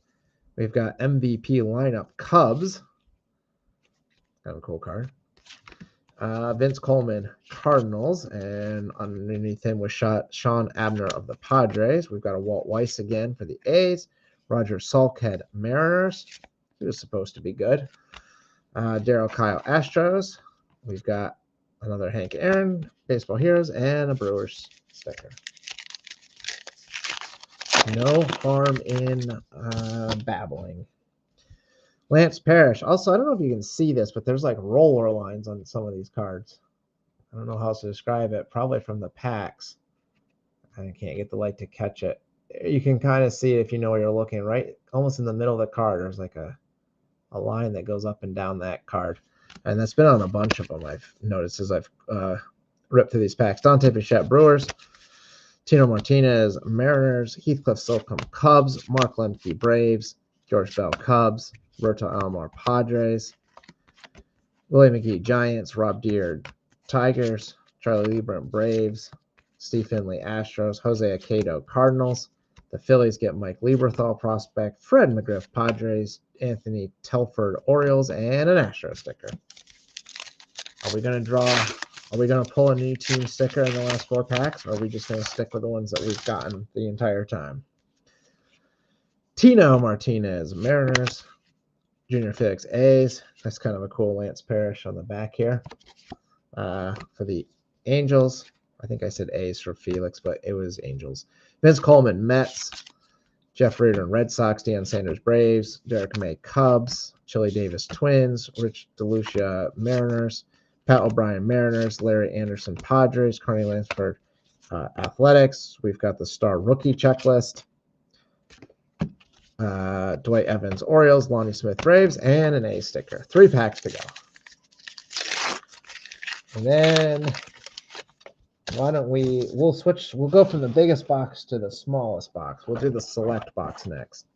We've got MVP lineup, Cubs. Kind of a cool card. Vince Coleman, Cardinals, and underneath him was Sean Abner of the Padres. We've got a Walt Weiss again for the A's. Roger Salkhead, Mariners. He was supposed to be good. Darryl Kyle, Astros. We've got another Hank Aaron, Baseball Heroes, and a Brewers sticker. No harm in babbling. Lance Parrish. Also, I don't know if you can see this, but there's like roller lines on some of these cards. I don't know how else to describe it. Probably from the packs. I can't get the light to catch it. You can kind of see it if you know where you're looking, right? Almost in the middle of the card, there's like a line that goes up and down that card. And that's been on a bunch of them, I've noticed as I've ripped through these packs. Dante Bichette, Brewers. Tino Martinez, Mariners. Heathcliff Slocum, Cubs. Mark Lemke, Braves. George Bell, Cubs. Roberto Alomar, Padres. Willie McGee, Giants. Rob Deere, Tigers. Charlie Liebrand, Braves. Steve Finley, Astros. Jose Acedo, Cardinals. The Phillies get Mike Lieberthal, prospect. Fred McGriff, Padres. Anthony Telford, Orioles, and an Astro sticker. Are we going to pull a new team sticker in the last 4 packs, or are we just going to stick with the ones that we've gotten the entire time? Tino Martinez, Mariners. Junior Felix, A's. That's kind of a cool Lance Parrish on the back here. For the Angels, I think I said A's for Felix, but it was Angels. Vince Coleman, Mets. Jeff Reardon, Red Sox. Deion Sanders, Braves. Derek May, Cubs. Chili Davis, Twins. Rich DeLucia, Mariners. Pat O'Brien, Mariners. Larry Anderson, Padres. Carney Lansford, Athletics. We've got the star rookie checklist. Dwight Evans, Orioles. Lonnie Smith, Braves, and an A sticker. 3 packs to go. And then why don't we'll switch. We'll go from the biggest box to the smallest box. We'll do the select box next.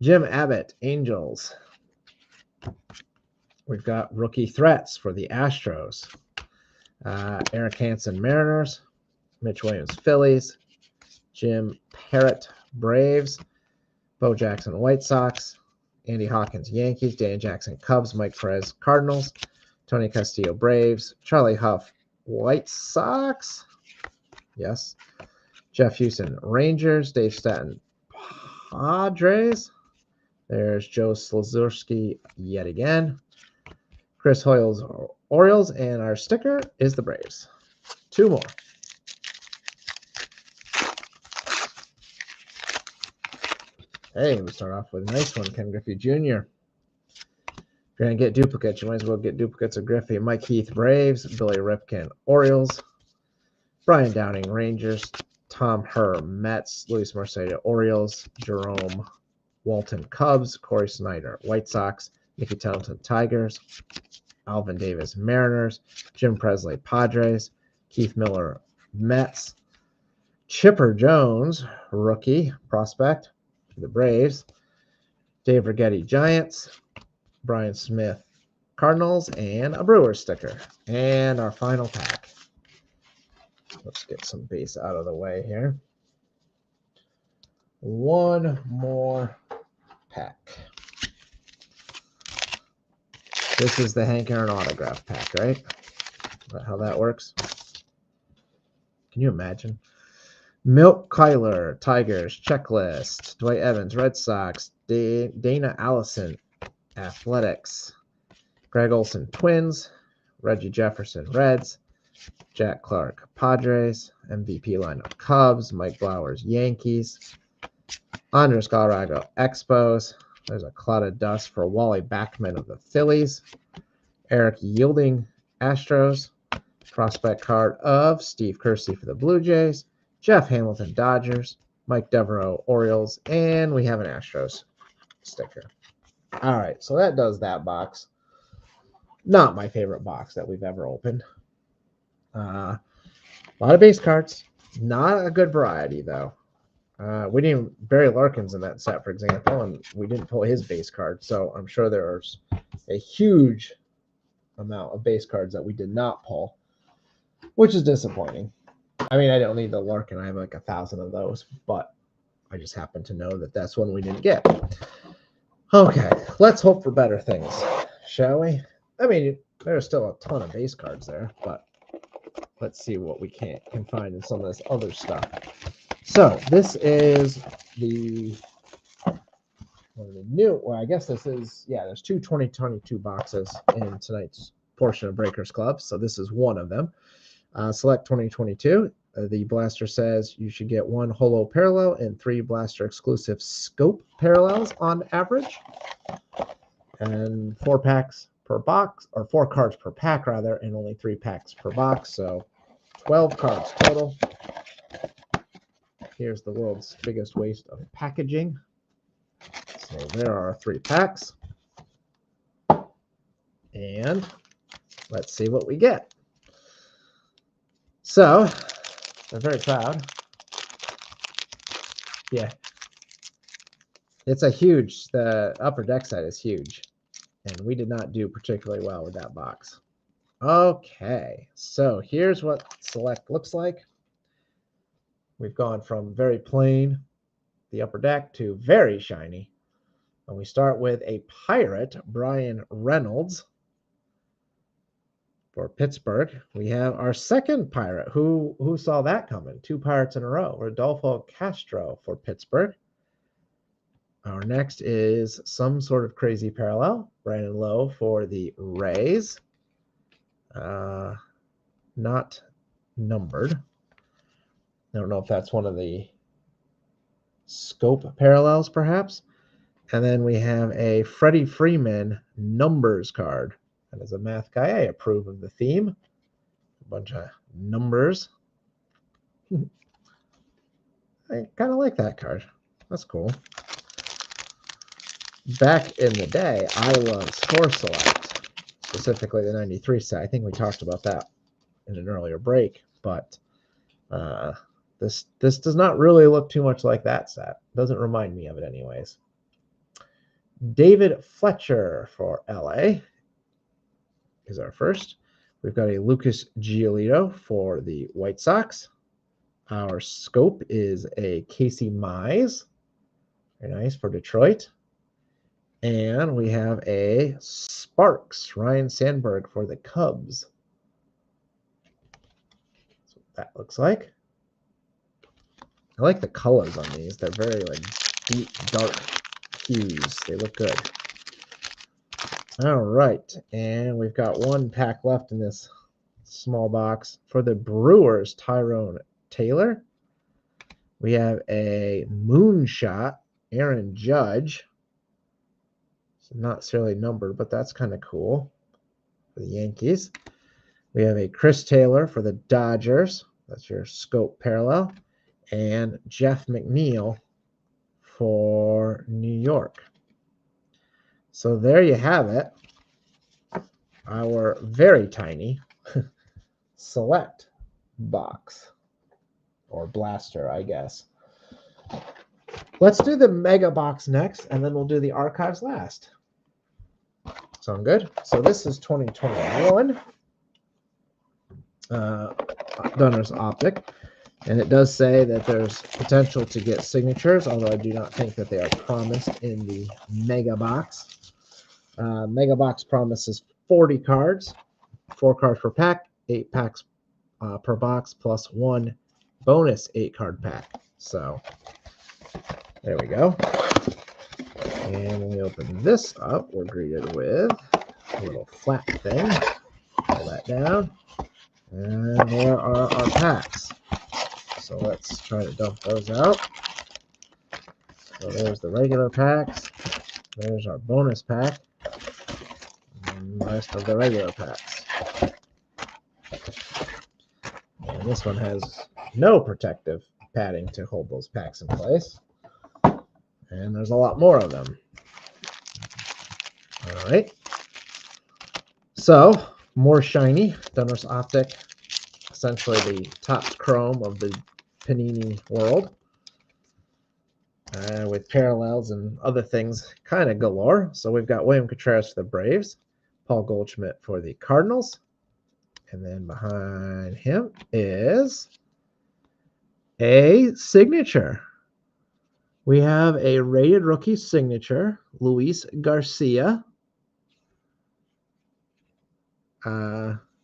Jim Abbott, Angels. We've got rookie threats for the Astros. Eric Hansen, Mariners. Mitch Williams, Phillies. Jim Parrott, Braves. Bo Jackson, White Sox. Andy Hawkins, Yankees. Dan Jackson, Cubs. Mike Perez, Cardinals. Tony Castillo, Braves. Charlie Huff, White Sox. Yes. Jeff Houston, Rangers. Dave Stanton, Padres. There's Joe Slazurski yet again. Chris Hoyles, Orioles. And our sticker is the Braves. 2 more. Hey, we start off with a nice one, Ken Griffey Jr. If you're going to get duplicates, you might as well get duplicates of Griffey. Mike Heath, Braves. Billy Ripken, Orioles. Brian Downing, Rangers. Tom Herr, Mets. Luis Mercedes, Orioles. Jerome Walton, Cubs. Corey Snyder, White Sox. Mickey Tettleton, Tigers. Alvin Davis, Mariners. Jim Presley, Padres. Keith Miller, Mets. Chipper Jones, rookie prospect for the Braves. Dave Righetti, Giants. Brian Smith, Cardinals, and a Brewers sticker. And our final pack. Let's get some base out of the way here. One more pack. This is the Hank Aaron autograph pack, right? Is that how that works? Can you imagine? Milt Kyler, Tigers, Checklist. Dwight Evans, Red Sox. Dana Allison, Athletics. Greg Olson, Twins. Reggie Jefferson, Reds. Jack Clark, Padres. MVP lineup, Cubs. Mike Blowers, Yankees. Andres Galarraga, Expos. There's a cloud of dust for Wally Backman of the Phillies. Eric Yielding, Astros. Prospect card of Steve Kersey for the Blue Jays. Jeff Hamilton, Dodgers. Mike Devereaux, Orioles. And we have an Astros sticker. All right, so that does that box. Not my favorite box that we've ever opened. A lot of base cards. Not a good variety, though. We didn't Barry Larkins in that set, for example, and we didn't pull his base card. So I'm sure there's a huge amount of base cards that we did not pull, which is disappointing. I mean, I don't need the Larkin. I have like 1,000 of those, but I just happen to know that that's one we didn't get. Okay, let's hope for better things, shall we? I mean, there's still a ton of base cards there, but let's see what we can find in some of this other stuff. So this is one of the new, well, I guess this is, yeah, there's two 2022 boxes in tonight's portion of Breakers Club. So this is one of them. Select 2022. The blaster says you should get 1 holo parallel and 3 blaster exclusive scope parallels on average. And 4 packs per box, or 4 cards per pack rather, and only 3 packs per box. So 12 cards total. Here's the world's biggest waste of packaging. So there are 3 packs. And let's see what we get. So, I'm very proud. Yeah. It's a huge, the upper deck side is huge. And we did not do particularly well with that box. Okay, so here's what Select looks like. We've gone from very plain, the upper deck, to very shiny. And we start with a Pirate, Brian Reynolds. For Pittsburgh, we have our second Pirate. Who saw that coming? 2 Pirates in a row. Rodolfo Castro for Pittsburgh. Our next is some sort of crazy parallel. Brandon Lowe for the Rays. Not numbered. I don't know if that's one of the scope parallels, perhaps. And then we have a Freddie Freeman numbers card. And as a math guy, I approve of the theme. A bunch of numbers. I kind of like that card. That's cool. Back in the day, I loved Score Select, specifically the 93 set. I think we talked about that in an earlier break, but this does not really look too much like that set. Doesn't remind me of it anyways. David Fletcher for LA is our first. We've got a Lucas Giolito for the White Sox. Our scope is a Casey Mize. Very nice for Detroit. And we have a Sparks, Ryan Sandberg for the Cubs. That's what that looks like. I like the colors on these. They're very like deep, dark hues. They look good. All right. And we've got 1 pack left in this small box. For the Brewers, Tyrone Taylor. We have a Moonshot, Aaron Judge. Not necessarily numbered, but that's kind of cool for the Yankees. We have a Chris Taylor for the Dodgers. That's your scope parallel. And Jeff McNeil for New York. So there you have it. Our very tiny Select box. Or blaster, I guess. Let's do the mega box next, and then we'll do the archives last. Sound good? So this is 2021. Donruss Optic. And it does say that there's potential to get signatures, although I do not think that they are promised in the Mega Box. Mega Box promises 40 cards, 4 cards per pack, 8 packs per box, plus 1 bonus 8-card pack. So there we go. And when we open this up, we're greeted with a little flat thing. Pull that down. And there are our packs. So let's try to dump those out. So there's the regular packs. There's our bonus pack. And the rest of the regular packs. And this one has no protective padding to hold those packs in place. And there's a lot more of them. All right. So, more shiny. Donruss Optic. Essentially the top chrome of the Panini world. With parallels and other things kind of galore. So we've got William Contreras for the Braves. Paul Goldschmidt for the Cardinals. And then behind him is a signature. We have a rated rookie signature, Luis Garcia.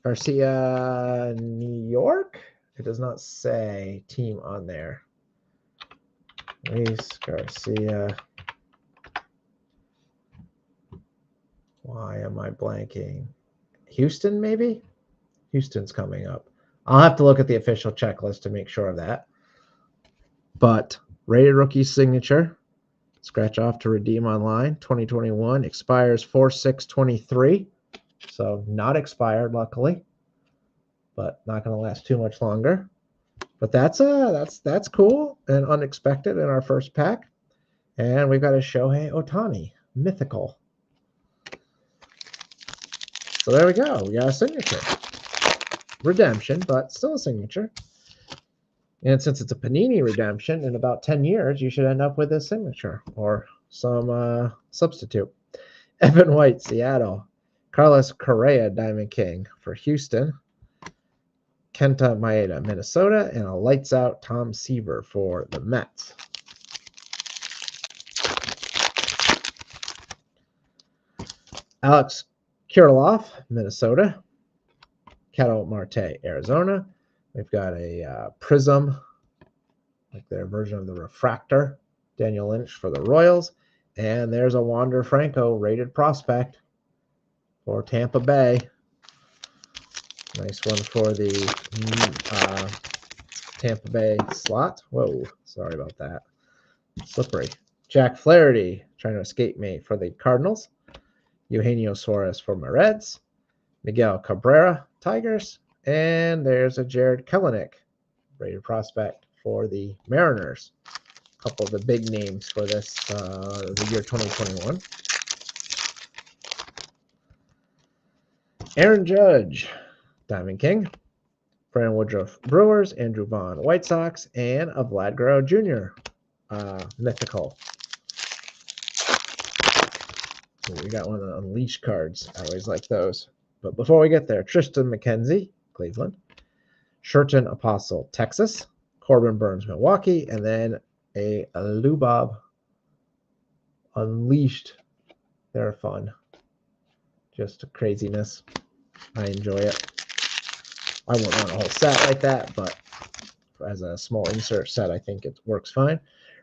Garcia, New York? It does not say team on there. Luis Garcia. Why am I blanking? Houston, maybe? Houston's coming up. I'll have to look at the official checklist to make sure of that. But rated rookie signature. Scratch off to redeem online. 2021 expires 4/6/23. So not expired, luckily, but not going to last too much longer. But that's cool and unexpected in our first pack. And we've got a Shohei Ohtani, mythical. So there we go. We got a signature. Redemption, but still a signature. And since it's a Panini redemption, in about 10 years, you should end up with a signature or some substitute. Evan White, Seattle. Carlos Correa, Diamond King for Houston. Kenta Maeda, Minnesota. And a lights out Tom Seaver for the Mets. Alex Kirilloff, Minnesota. Ketel Marte, Arizona. We've got a Prism, like their version of the Refractor. Daniel Lynch for the Royals. And there's a Wander Franco rated prospect for Tampa Bay. Nice one for the Tampa Bay slot. Whoa, sorry about that. Slippery. Jack Flaherty trying to escape me for the Cardinals. Eugenio Suarez for my Reds. Miguel Cabrera, Tigers. And there's a Jared Kelenic, rated prospect for the Mariners. A couple of the big names for this the year 2021. Aaron Judge, Diamond King. Brandon Woodruff, Brewers. Andrew Vaughn, White Sox. And a Vlad Guerrero Jr., mythical. Ooh, we got one of the Unleashed cards. I always like those. But before we get there, Tristan McKenzie, Cleveland. Sherton Apostle, Texas. Corbin Burns, Milwaukee. And then a Lubov Unleashed. They're fun. Just craziness. I enjoy it. I wouldn't want a whole set like that, but as a small insert set, I think it works fine.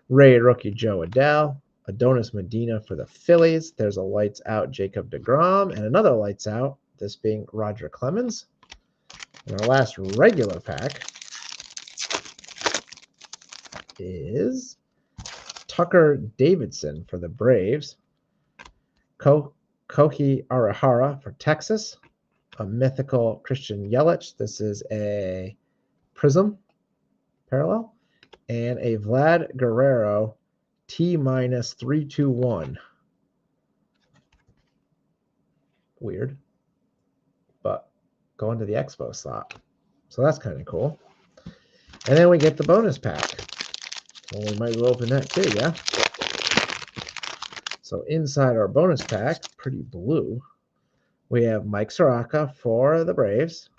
Rated rookie Joe Adell. Adonis Medina for the Phillies. There's a lights out Jacob deGrom and another lights out, this being Roger Clemens. And our last regular pack is Tucker Davidson for the Braves. Kohi Arihara for Texas. A mythical Christian Yelich. This is a Prism parallel. And a Vlad Guerrero T-321. Weird. But going to the Expo slot. So that's kind of cool. And then we get the bonus pack. So we might as well open that too, yeah? So inside our bonus pack, pretty blue, we have Mike Soroka for the Braves.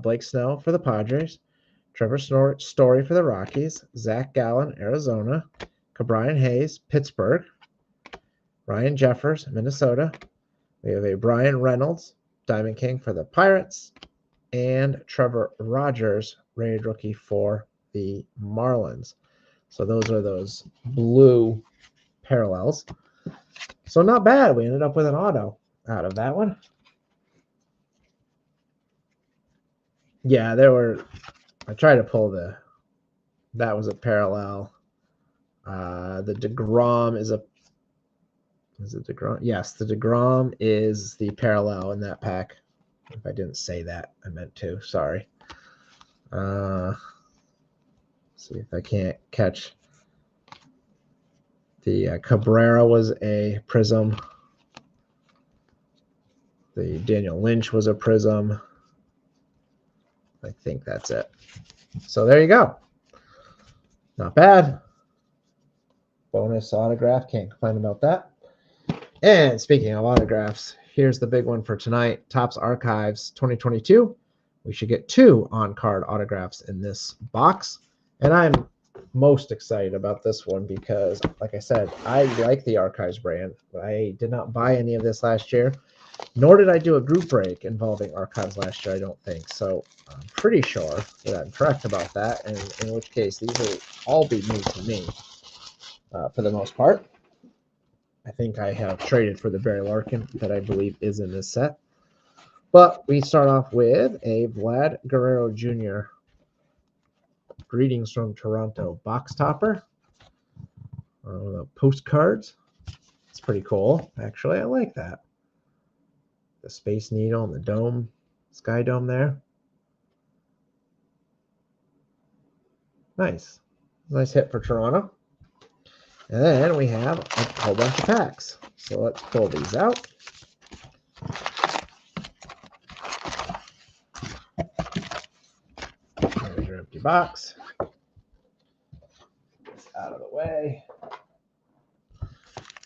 Blake Snell for the Padres, Trevor Story for the Rockies, Zach Gallen, Arizona, Ke'Bryan Hayes, Pittsburgh, Ryan Jeffers, Minnesota. We have a Brian Reynolds, Diamond King for the Pirates, and Trevor Rogers, rated rookie for the Marlins. So those are those blue parallels. So not bad. We ended up with an auto out of that one. Yeah, I tried to pull that was a parallel. The DeGrom is it DeGrom? Yes, the DeGrom is the parallel in that pack. If I didn't say that, I meant to. Sorry. See if I can't catch. The Cabrera was a prism. The Daniel Lynch was a prism. I think that's it. So there you go. Not bad. Bonus autograph. Can't complain about that. And speaking of autographs, here's the big one for tonight. Topps Archives 2022. We should get 2 on-card autographs in this box. And I'm most excited about this one because, like I said, I like the Archives brand. I did not buy any of this last year, nor did I do a group break involving Archives last year, I don't think. So I'm pretty sure that I'm correct about that, and in which case these will all be new to me for the most part. I think I have traded for the Barry Larkin that I believe is in this set. But we start off with a Vlad Guerrero Jr. Greetings from Toronto box topper. Postcards. It's pretty cool, actually. I like that. The Space Needle and the dome, sky dome there. Nice. Nice hit for Toronto. And then we have a whole bunch of packs. So let's pull these out. There's your empty box. Out of the way.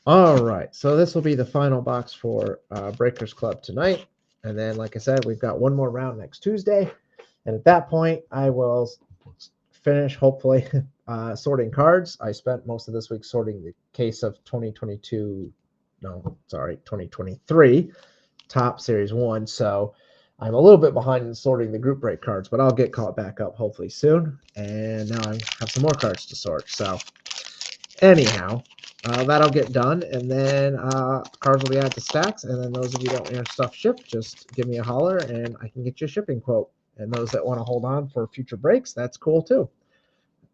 All right, so this will be the final box for Breakers Club tonight. And then, like I said, we've got one more round next Tuesday. And at that point, I will finish, hopefully, sorting cards. I spent most of this week sorting the case of 2023 Topps Series 1. So I'm a little bit behind in sorting the group break cards, but I'll get caught back up hopefully soon. And now I have some more cards to sort. So anyhow, that'll get done. And then cards will be added to stacks. And then those of you that want your stuff shipped, just give me a holler and I can get you a shipping quote. And those that want to hold on for future breaks, that's cool too.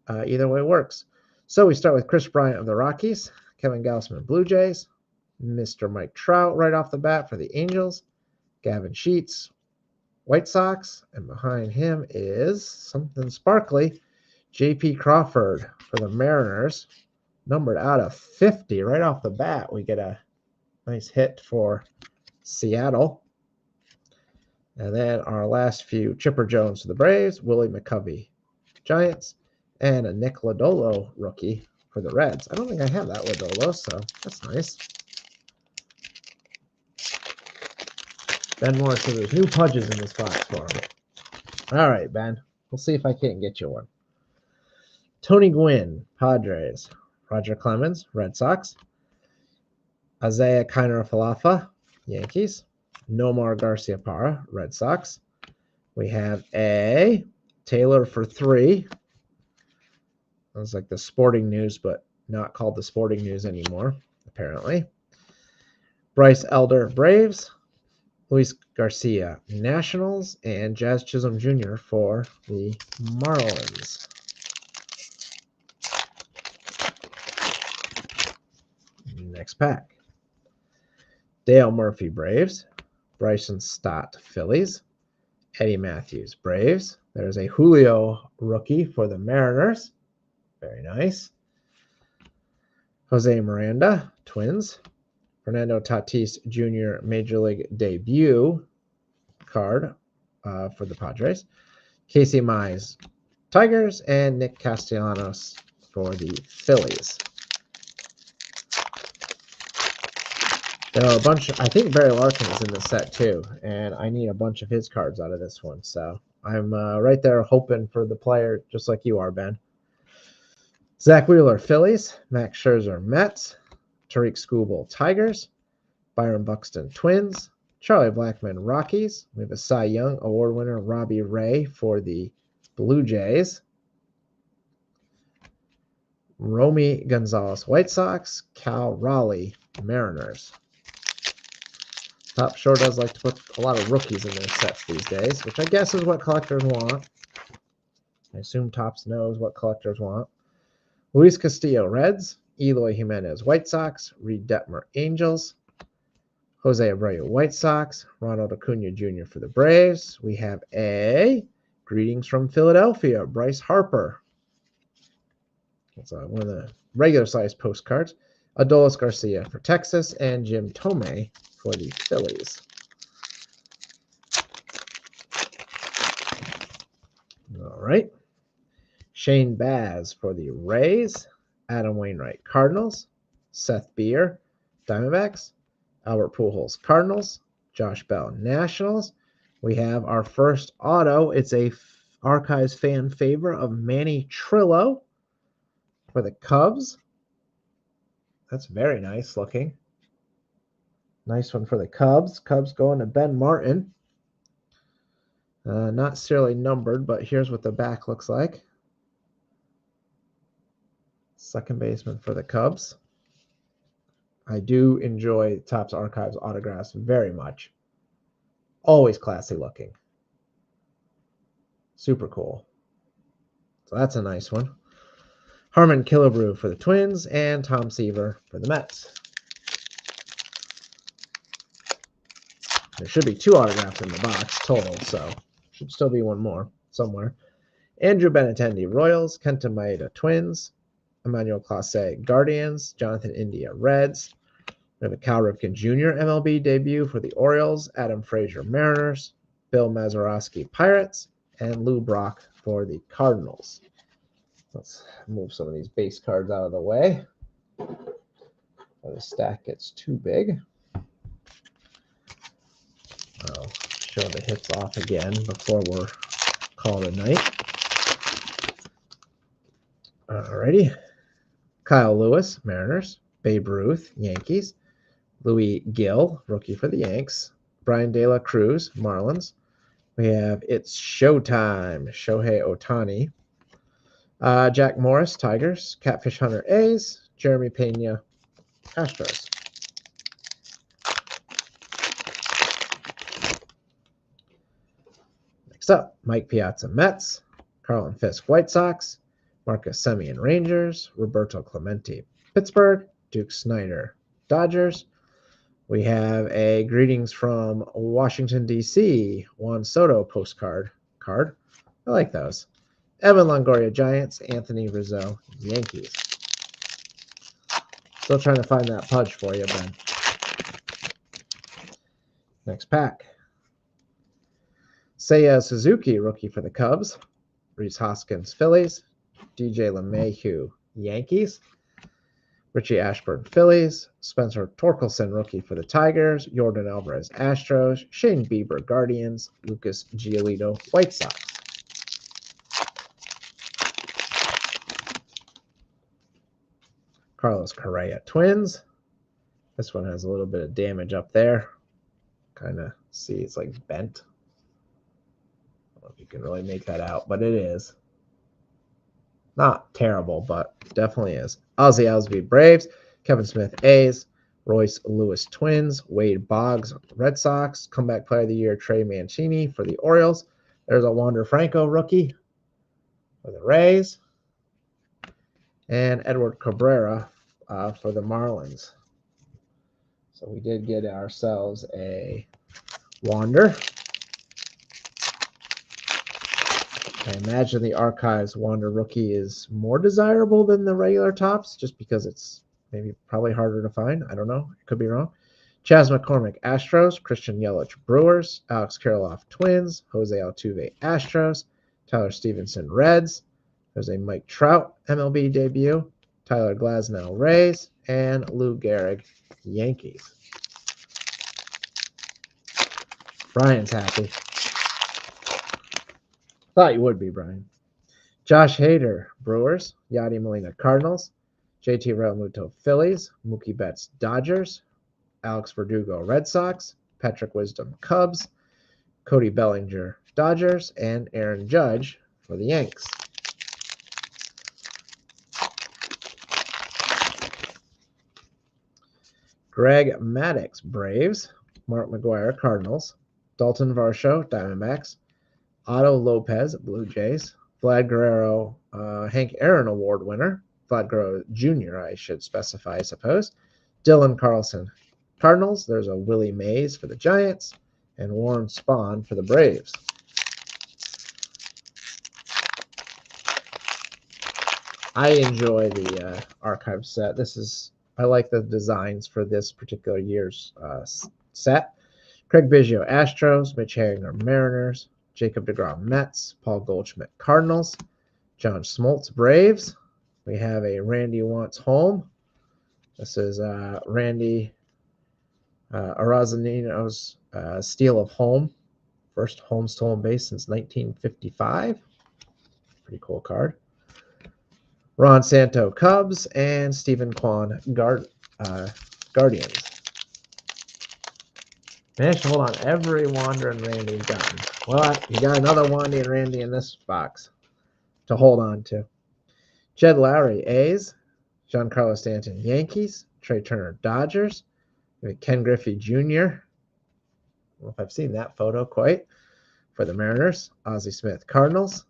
Either way works. So we start with Chris Bryant of the Rockies, Kevin Gausman, Blue Jays, Mr. Mike Trout right off the bat for the Angels, Gavin Sheets, White Sox, and behind him is something sparkly, J.P. Crawford for the Mariners, numbered out of 50 right off the bat. We get a nice hit for Seattle. And then our last few, Chipper Jones for the Braves, Willie McCovey, Giants, and a Nick Lodolo rookie for the Reds. I don't think I have that Lodolo, so that's nice. Ben Morris, so there's new pudges in this box for him. All right, Ben. We'll see if I can't get you one. Tony Gwynn, Padres. Roger Clemens, Red Sox. Isaiah Kiner-Falefa, Yankees. Nomar Garciaparra, Red Sox. We have a Taylor for 3. Sounds like the Sporting News, but not called the Sporting News anymore, apparently. Bryce Elder, Braves. Luis Garcia, Nationals. And Jazz Chisholm Jr. for the Marlins. Next pack. Dale Murphy, Braves. Bryson Stott, Phillies. Eddie Matthews, Braves. There's a Julio rookie for the Mariners. Very nice. Jose Miranda, Twins. Fernando Tatis Jr. Major League debut card for the Padres. Casey Mize, Tigers. And Nick Castellanos for the Phillies. There are a bunch. I think Barry Larkin is in the set too, and I need a bunch of his cards out of this one. So I'm right there hoping for the player, just like you are, Ben. Zach Wheeler, Phillies. Max Scherzer, Mets. Tariq Skubal, Tigers. Byron Buxton, Twins. Charlie Blackmon, Rockies. We have a Cy Young Award winner, Robbie Ray, for the Blue Jays. Romy Gonzalez, White Sox. Cal Raleigh, Mariners. Top sure does like to put a lot of rookies in their sets these days, which I guess is what collectors want. I assume Topps knows what collectors want. Luis Castillo, Reds. Eloy Jimenez, White Sox. Reed Detmer, Angels. Jose Abreu, White Sox. Ronald Acuna Jr. for the Braves. We have a Greetings from Philadelphia, Bryce Harper. That's one of the regular size postcards. Adolis Garcia for Texas, and Jim Thome for the Phillies. All right. Shane Baz for the Rays. Adam Wainwright, Cardinals. Seth Beer, Diamondbacks. Albert Pujols, Cardinals. Josh Bell, Nationals. We have our first auto. It's a Archives fan favorite of Manny Trillo for the Cubs. That's very nice looking. Nice one for the Cubs. Cubs going to Ben Martin. Not serially numbered, but here's what the back looks like. Second baseman for the Cubs. I do enjoy Topps Archives autographs very much. Always classy looking. Super cool. So that's a nice one. Harmon Killebrew for the Twins, and Tom Seaver for the Mets. There should be 2 autographs in the box total, so should still be one more somewhere. Andrew Benintendi, Royals. Kenta Maeda, Twins. Emmanuel Clase, Guardians. Jonathan India, Reds. We have a Cal Ripken Jr. MLB debut for the Orioles. Adam Frazier, Mariners. Bill Mazeroski, Pirates. And Lou Brock for the Cardinals. Let's move some of these base cards out of the way before the stack gets too big. I'll show the hits off again before we're calling it a night. Alrighty. Kyle Lewis, Mariners. Babe Ruth, Yankees. Louis Gill, rookie for the Yanks. Brian De La Cruz, Marlins. We have It's Showtime, Shohei Ohtani. Jack Morris, Tigers. Catfish Hunter, A's. Jeremy Pena, Astros. Next up, Mike Piazza, Mets. Carlin Fisk, White Sox. Marcus Semien, Rangers. Roberto Clemente, Pittsburgh. Duke Snider, Dodgers. We have a Greetings from Washington, D.C. Juan Soto postcard. I like those. Evan Longoria, Giants. Anthony Rizzo, Yankees. Still trying to find that pudge for you, Ben. Next pack. Seiya Suzuki, rookie for the Cubs. Rhys Hoskins, Phillies. DJ LeMahieu, Yankees. Richie Ashburn, Phillies. Spencer Torkelson, rookie for the Tigers. Jordan Alvarez, Astros. Shane Bieber, Guardians. Lucas Giolito, White Sox. Carlos Correa, Twins. This one has a little bit of damage up there. Kind of see it's like bent. I don't know if you can really make that out, but it is. Not terrible, but definitely is. Ozzie Albies, Braves. Kevin Smith, A's. Royce Lewis, Twins. Wade Boggs, Red Sox. Comeback Player of the Year, Trey Mancini for the Orioles. There's a Wander Franco rookie for the Rays. And Edward Cabrera for the Marlins. So we did get ourselves a Wander. I imagine the Archives Wander rookie is more desirable than the regular Topps, just because it's maybe probably harder to find. I don't know. I could be wrong. Chas McCormick, Astros. Christian Yelich, Brewers. Alex Kirilloff, Twins. Jose Altuve, Astros. Tyler Stevenson, Reds. There's a Mike Trout MLB debut. Tyler Glasnow, Rays. And Lou Gehrig, Yankees. Brian's happy. Thought you would be, Brian. Josh Hader, Brewers. Yadi Molina, Cardinals. JT Realmuto, Phillies. Mookie Betts, Dodgers. Alex Verdugo, Red Sox. Patrick Wisdom, Cubs. Cody Bellinger, Dodgers. And Aaron Judge for the Yanks. Greg Maddux, Braves. Mark McGwire, Cardinals. Dalton Varsho, Diamondbacks. Otto Lopez, Blue Jays. Vlad Guerrero, Hank Aaron Award winner. Vlad Guerrero Jr., I should specify, I suppose. Dylan Carlson, Cardinals. There's a Willie Mays for the Giants. And Warren Spahn for the Braves. I enjoy the archive set. I like the designs for this particular year's set. Craig Biggio, Astros. Mitch Haniger, Mariners. Jacob deGrom, Mets. Paul Goldschmidt, Cardinals. John Smoltz, Braves. We have a Randy Wants Home. This is Randy Arozareno's steal of home. First home stolen base since 1955. Pretty cool card. Ron Santo, Cubs, and Stephen Kwan, Guardians. Managed to hold on every Wander and Randy he's gotten. Well, you got another Wandy and Randy in this box to hold on to. Jed Lowry, A's. Giancarlo Stanton, Yankees. Trey Turner, Dodgers. Ken Griffey Jr. I don't know if I've seen that photo quite. For the Mariners. Ozzie Smith, Cardinals.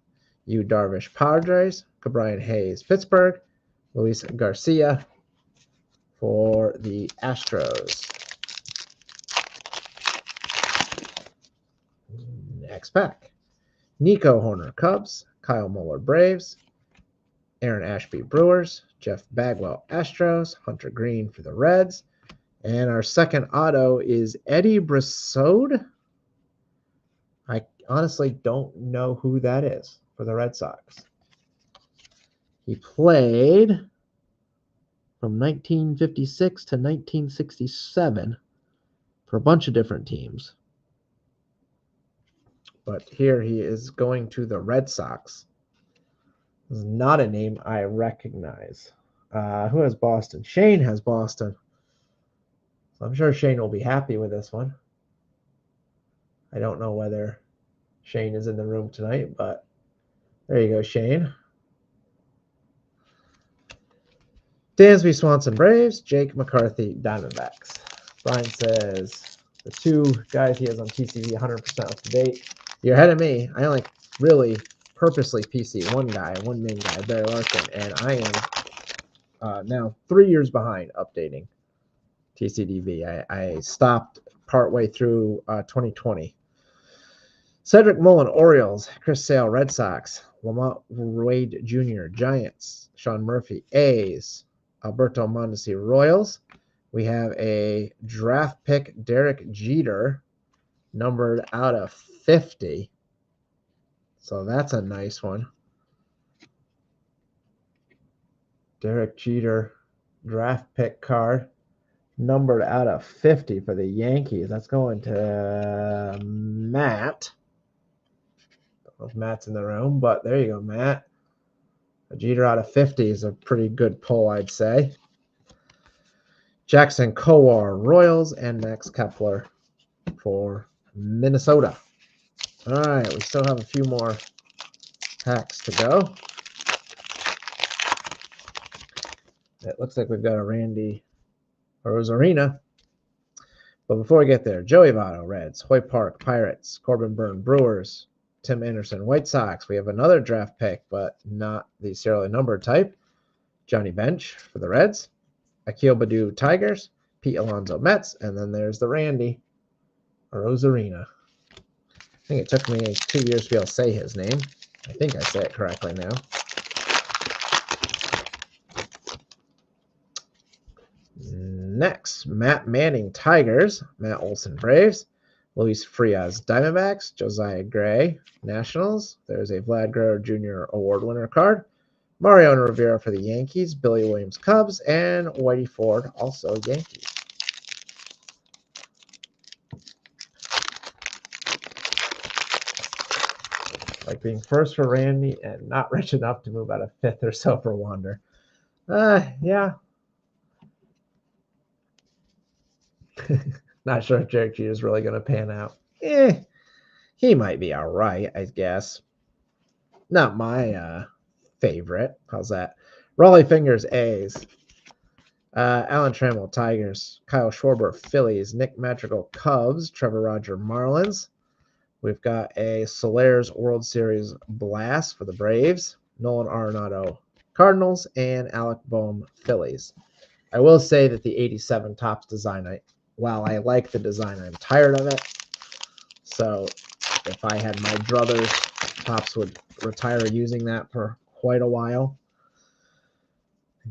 Yu Darvish, Padres. Ke'Bryan Hayes, Pittsburgh. Luis Garcia for the Astros. Next pack. Nico Hoerner, Cubs. Kyle Muller, Braves. Aaron Ashby, Brewers. Jeff Bagwell, Astros. Hunter Green for the Reds. And our second auto is Eddie Brassode. I honestly don't know who that is for the Red Sox. He played from 1956 to 1967 for a bunch of different teams. But here he is going to the Red Sox. This is not a name I recognize. Who has Boston? Shane has Boston. So I'm sure Shane will be happy with this one. I don't know whether Shane is in the room tonight, but there you go, Shane. Dansby Swanson, Braves. Jake McCarthy, Diamondbacks. Brian says the two guys he has on TCV 100% up to date. You're ahead of me. I only really purposely PC one main guy, Barry Larkin, and I am now 3 years behind updating TCDV. I stopped partway through 2020. Cedric Mullen, Orioles. Chris Sale, Red Sox. Lamont Wade Jr., Giants. Sean Murphy, A's. Alberto Mondesi, Royals. We have a draft pick, Derek Jeter, numbered out of 50. So that's a nice one. Derek Jeter, draft pick card, numbered out of 50 for the Yankees. That's going to Matt. Don't know if Matt's in the room, but there you go, Matt. A Jeter out of 50 is a pretty good pull, I'd say. Jackson Kowar, Royals, and Max Kepler for Minnesota. All right, we still have a few more packs to go. It looks like we've got a Randy Arozarena. But before we get there, Joey Votto, Reds. Hoy Park, Pirates. Corbin Byrne, Brewers. Tim Anderson, White Sox. We have another draft pick, but not the serially numbered type. Johnny Bench for the Reds. Akil Baddoo, Tigers. Pete Alonso, Mets. And then there's the Randy Arozarena. I think it took me 2 years to be able to say his name. I think I say it correctly now. Next, Matt Manning, Tigers. Matt Olson, Braves. Luis Frias, Diamondbacks. Josiah Gray, Nationals. There's a Vlad Guerrero Jr. Award winner card. Mariano Rivera for the Yankees. Billy Williams, Cubs. And Whitey Ford, also Yankees. like being first for Randy and not rich enough to move out of fifth or so for Wander. Yeah. Not sure if Derek Jeter is really going to pan out. He might be all right, I guess. Not my favorite. How's that? Raleigh Fingers, A's. Alan Trammell, Tigers. Kyle Schwarber, Phillies. Nick Madrigal, Cubs. Trevor Roger, Marlins. We've got a Solares World Series blast for the Braves. Nolan Arenado, Cardinals. And Alec Bohm, Phillies. I will say that the 87 Topps design, while I like the design, I'm tired of it. So if I had my druthers, Topps would retire using that for quite a while.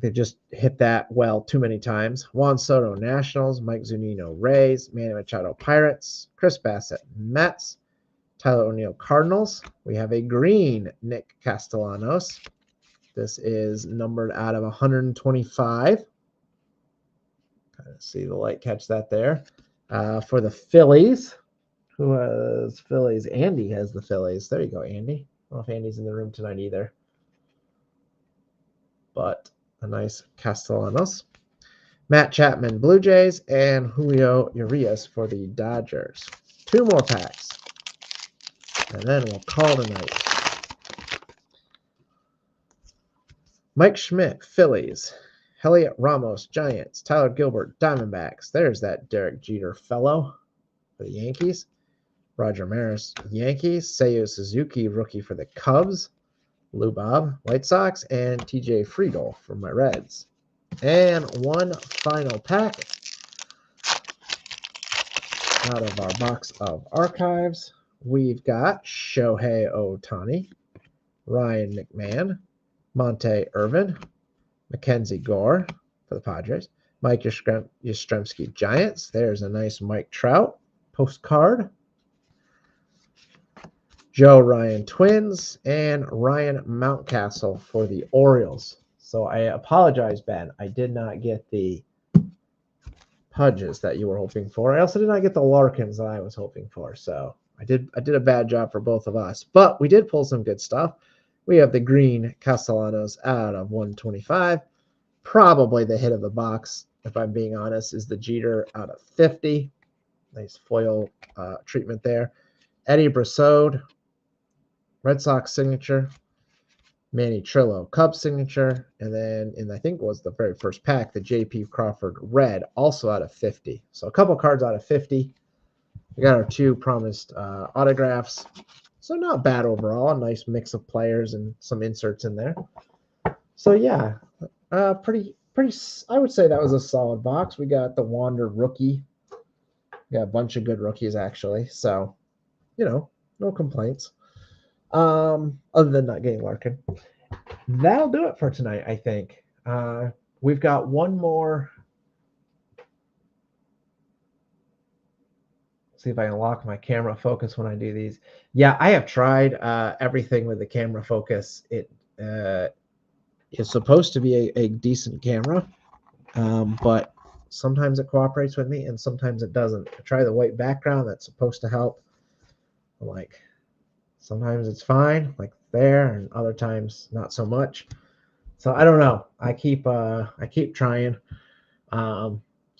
They just hit that well too many times. Juan Soto, Nationals. Mike Zunino, Rays. Manny Machado, Pirates. Chris Bassett, Mets. Tyler O'Neill, Cardinals. We have a green Nick Castellanos. This is numbered out of 125. Kind of see the light catch that there. For the Phillies. Who has Phillies? Andy has the Phillies. There you go, Andy. I don't know if Andy's in the room tonight either. But a nice Castellanos. Matt Chapman, Blue Jays, and Julio Urias for the Dodgers. 2 more packs. And then we'll call tonight. Mike Schmidt, Phillies. Heliot Ramos, Giants. Tyler Gilbert, Diamondbacks. There's that Derek Jeter fellow for the Yankees. Roger Maris, Yankees. Seiya Suzuki, rookie for the Cubs. Lou Bob, White Sox. And TJ Friedel for my Reds. And one final pack out of our box of archives. We've got Shohei Ohtani, Ryan McMahon, Monte Irvin, Mackenzie Gore for the Padres, Mike Yastrzemski, Giants. There's a nice Mike Trout postcard. Joe Ryan, Twins, and Ryan Mountcastle for the Orioles. So I apologize, Ben. I did not get the Pudges that you were hoping for. I also did not get the Larkins that I was hoping for. So I did a bad job for both of us. But we did pull some good stuff. We have the green Castellanos out of 125. Probably the hit of the box, if I'm being honest, is the Jeter out of 50. Nice foil treatment there. Eddie Brassode, Red Sox signature. Manny Trillo, Cubs signature. And then, I think it was the very first pack, the J.P. Crawford red, also out of 50. So a couple cards out of 50. We got our 2 promised autographs. So not bad overall. A nice mix of players and some inserts in there. So yeah, pretty. I would say that was a solid box. We got the Wander rookie. We got a bunch of good rookies actually. So, no complaints. Other than not getting Larkin. That'll do it for tonight, I think. We've got one more. See if I can lock my camera focus when I do these. Yeah, I have tried everything with the camera focus. It is supposed to be a decent camera, but sometimes it cooperates with me and sometimes it doesn't. I try the white background. That's supposed to help. Like, sometimes it's fine, like there, and other times not so much. So I don't know. I keep trying.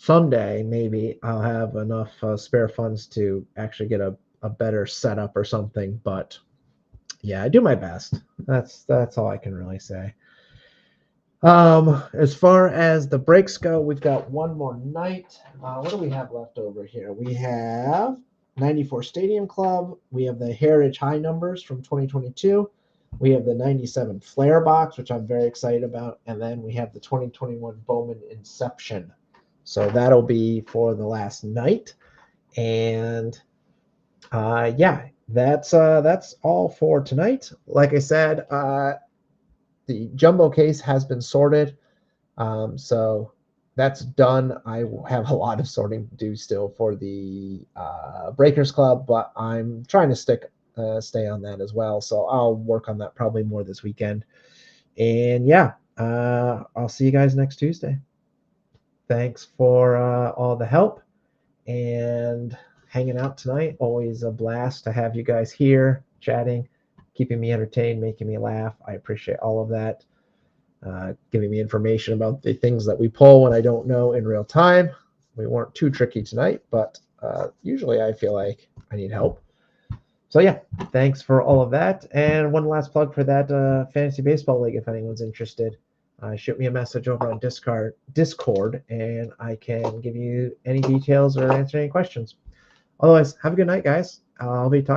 Someday maybe I'll have enough spare funds to actually get a better setup or something. But yeah, I do my best. That's all I can really say. As far as the breaks go, we've got one more night. What do we have left over here? We have 94 Stadium Club. We have the Heritage High numbers from 2022. We have the 97 Flair box, which I'm very excited about. And then we have the 2021 Bowman Inception. So that'll be for the last night. And yeah, that's all for tonight. Like I said, the jumbo case has been sorted. So that's done. I have a lot of sorting to do still for the Breakers Club, but I'm trying to stay on that as well. So I'll work on that probably more this weekend. And yeah, I'll see you guys next Tuesday. Thanks for all the help and hanging out tonight. Always a blast to have you guys here chatting. keeping me entertained, making me laugh. I appreciate all of that. Giving me information about the things that we pull when I don't know in real time. We weren't too tricky tonight, but usually I feel like I need help. So yeah, thanks for all of that. And one last plug for that fantasy baseball league, if anyone's interested. Shoot me a message over on Discord, and I can give you any details or answer any questions. Otherwise, have a good night, guys. I'll be talking